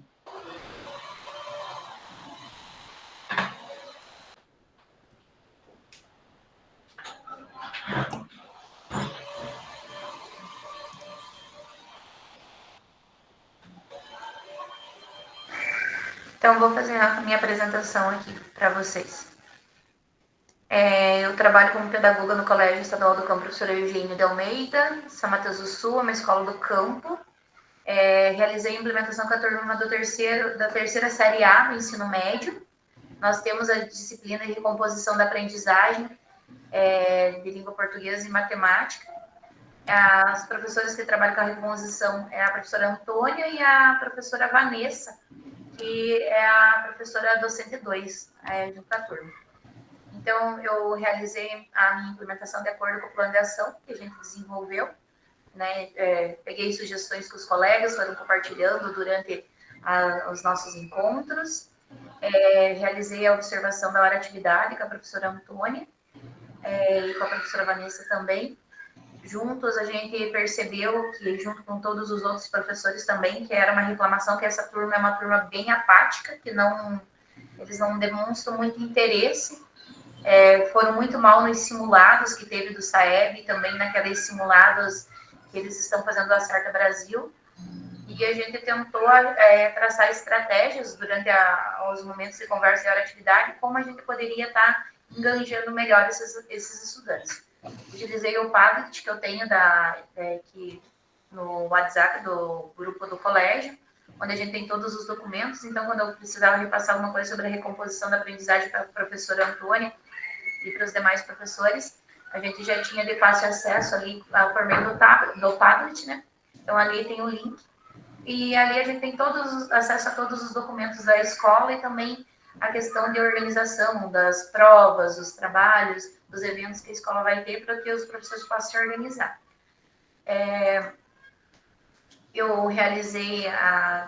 Então, vou fazer a minha apresentação aqui para vocês. Eu trabalho como pedagoga no Colégio Estadual do Campo Professor Eugênio de Almeida, São Mateus do Sul, uma escola do campo. Realizei a implementação com a turma da terceira série A do ensino médio. Nós temos a disciplina de recomposição da aprendizagem de língua portuguesa e matemática. As professoras que trabalham com a recomposição é a professora Antônia e a professora Vanessa, que é a professora docente 2, junto com a turma. Então, eu realizei a minha implementação de acordo com o plano de ação que a gente desenvolveu, né? Peguei sugestões que os colegas foram compartilhando durante os nossos encontros. Realizei a observação da hora atividade com a professora Antônia e com a professora Vanessa também. Juntos, a gente percebeu que, junto com todos os outros professores também, que era uma reclamação que essa turma é uma turma bem apática, que eles não demonstram muito interesse. Foram muito mal nos simulados que teve do SAEB, também naqueles simulados que eles estão fazendo do Acerta Brasil. E a gente tentou traçar estratégias durante os momentos de conversa e hora de atividade, como a gente poderia estar enganjando melhor esses estudantes. Utilizei o Padlet que eu tenho aqui no WhatsApp do grupo do colégio, onde a gente tem todos os documentos. Então, quando eu precisava repassar alguma coisa sobre a recomposição da aprendizagem para a professora Antônia e para os demais professores, a gente já tinha de fácil acesso ali por meio do Padlet, né? Então, ali tem o link. E ali a gente tem acesso a todos os documentos da escola e também a questão de organização das provas, dos trabalhos, dos eventos que a escola vai ter para que os professores possam se organizar. Eu realizei,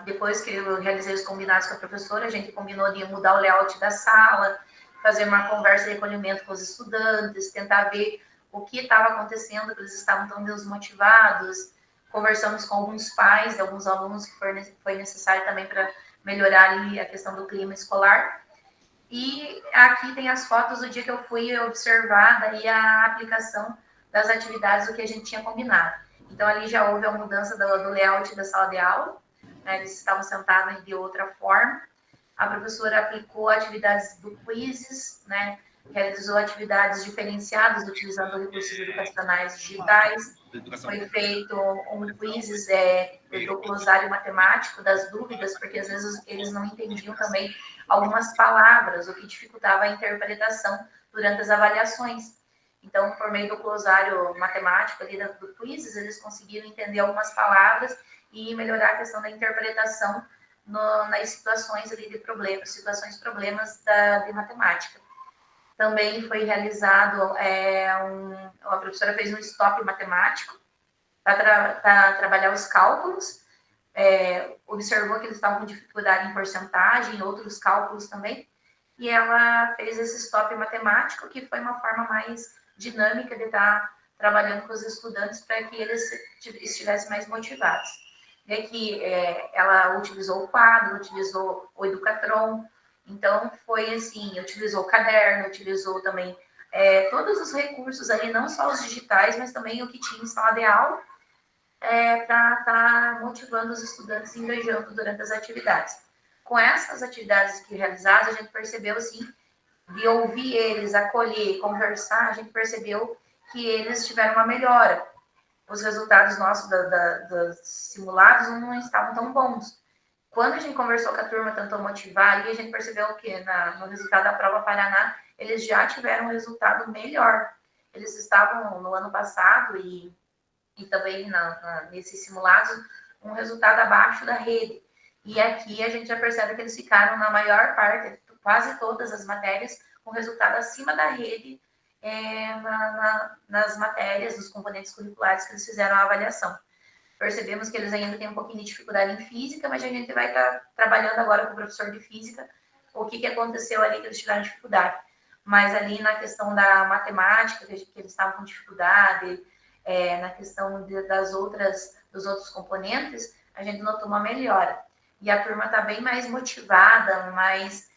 depois que eu realizei os combinados com a professora, a gente combinou de mudar o layout da sala, fazer uma conversa de recolhimento com os estudantes, tentar ver o que estava acontecendo, que eles estavam tão desmotivados. Conversamos com alguns pais de alguns alunos que foi necessário também para melhorar ali a questão do clima escolar. E aqui tem as fotos do dia que eu fui observar daí a aplicação das atividades do que a gente tinha combinado. Então, ali já houve a mudança do layout da sala de aula, né? Eles estavam sentados de outra forma. A professora aplicou atividades do quizzes, né? Realizou atividades diferenciadas utilizando recursos educacionais digitais. Foi feito um quizzes do glossário matemático das dúvidas, porque às vezes eles não entendiam também algumas palavras, o que dificultava a interpretação durante as avaliações. Então, por meio do glossário matemático ali do quizzes, eles conseguiram entender algumas palavras e melhorar a questão da interpretação nas situações ali de problemas, problemas de matemática. Também foi realizado, a professora fez um stop matemático para trabalhar os cálculos, observou que eles estavam com dificuldade em porcentagem, outros cálculos também, e ela fez esse stop matemático, que foi uma forma mais dinâmica de estar trabalhando com os estudantes para que eles estivessem mais motivados. E aqui ela utilizou o quadro, utilizou o Educatron. Então, foi assim, utilizou o caderno, utilizou também todos os recursos ali, não só os digitais, mas também o que tinha em sala de aula, para estar motivando os estudantes e engajando durante as atividades. Com essas atividades que realizadas, a gente percebeu, assim, de ouvir eles, acolher, conversar, a gente percebeu que eles tiveram uma melhora. Os resultados nossos dos simulados não estavam tão bons. Quando a gente conversou com a turma, tentou motivar, e a gente percebeu que no resultado da prova Paraná, eles já tiveram um resultado melhor. Eles estavam no ano passado e também nesses simulados, um resultado abaixo da rede. E aqui a gente já percebe que eles ficaram na maior parte, quase todas as matérias, com resultado acima da rede nas matérias, nos componentes curriculares que eles fizeram a avaliação. Percebemos que eles ainda têm um pouquinho de dificuldade em física, mas a gente vai estar trabalhando agora com o professor de física, o que aconteceu ali que eles tiveram dificuldade. Mas ali na questão da matemática, que eles estavam com dificuldade, na questão dos outros componentes, a gente notou uma melhora. E a turma está bem mais motivada, mais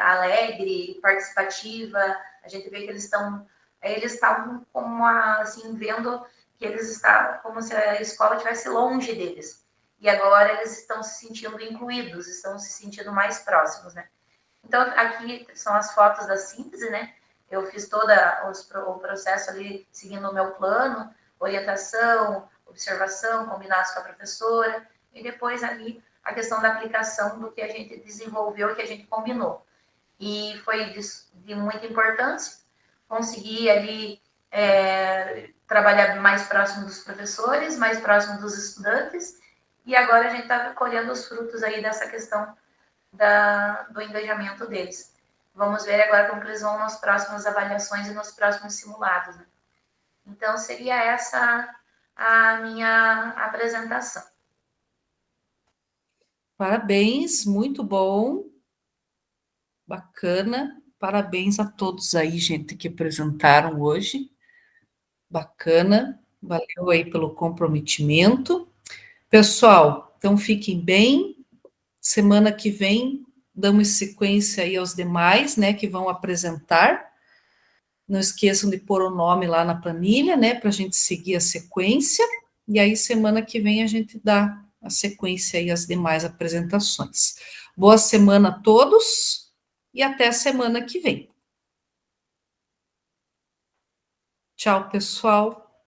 alegre, participativa. A gente vê que eles estavam como assim, vendo que eles estavam como se a escola estivesse longe deles. E agora eles estão se sentindo incluídos, estão se sentindo mais próximos, né? Então, aqui são as fotos da síntese, né? Eu fiz todo o processo ali, seguindo o meu plano, orientação, observação, combinados com a professora, e depois ali a questão da aplicação do que a gente desenvolveu e que a gente combinou. E foi de muita importância conseguir ali trabalhar mais próximo dos professores, mais próximo dos estudantes, e agora a gente está colhendo os frutos aí dessa questão do engajamento deles. Vamos ver agora como que eles vão nas próximas avaliações e nos próximos simulados, né? Então, seria essa a minha apresentação. Parabéns, muito bom. Bacana. Parabéns a todos aí, gente, que apresentaram hoje. Bacana. Valeu aí pelo comprometimento. Pessoal, então fiquem bem. Semana que vem, damos sequência aí aos demais, né, que vão apresentar. Não esqueçam de pôr o nome lá na planilha, né, para a gente seguir a sequência. E aí, semana que vem, a gente dá a sequência aí às demais apresentações. Boa semana a todos e até a semana que vem. Tchau, pessoal.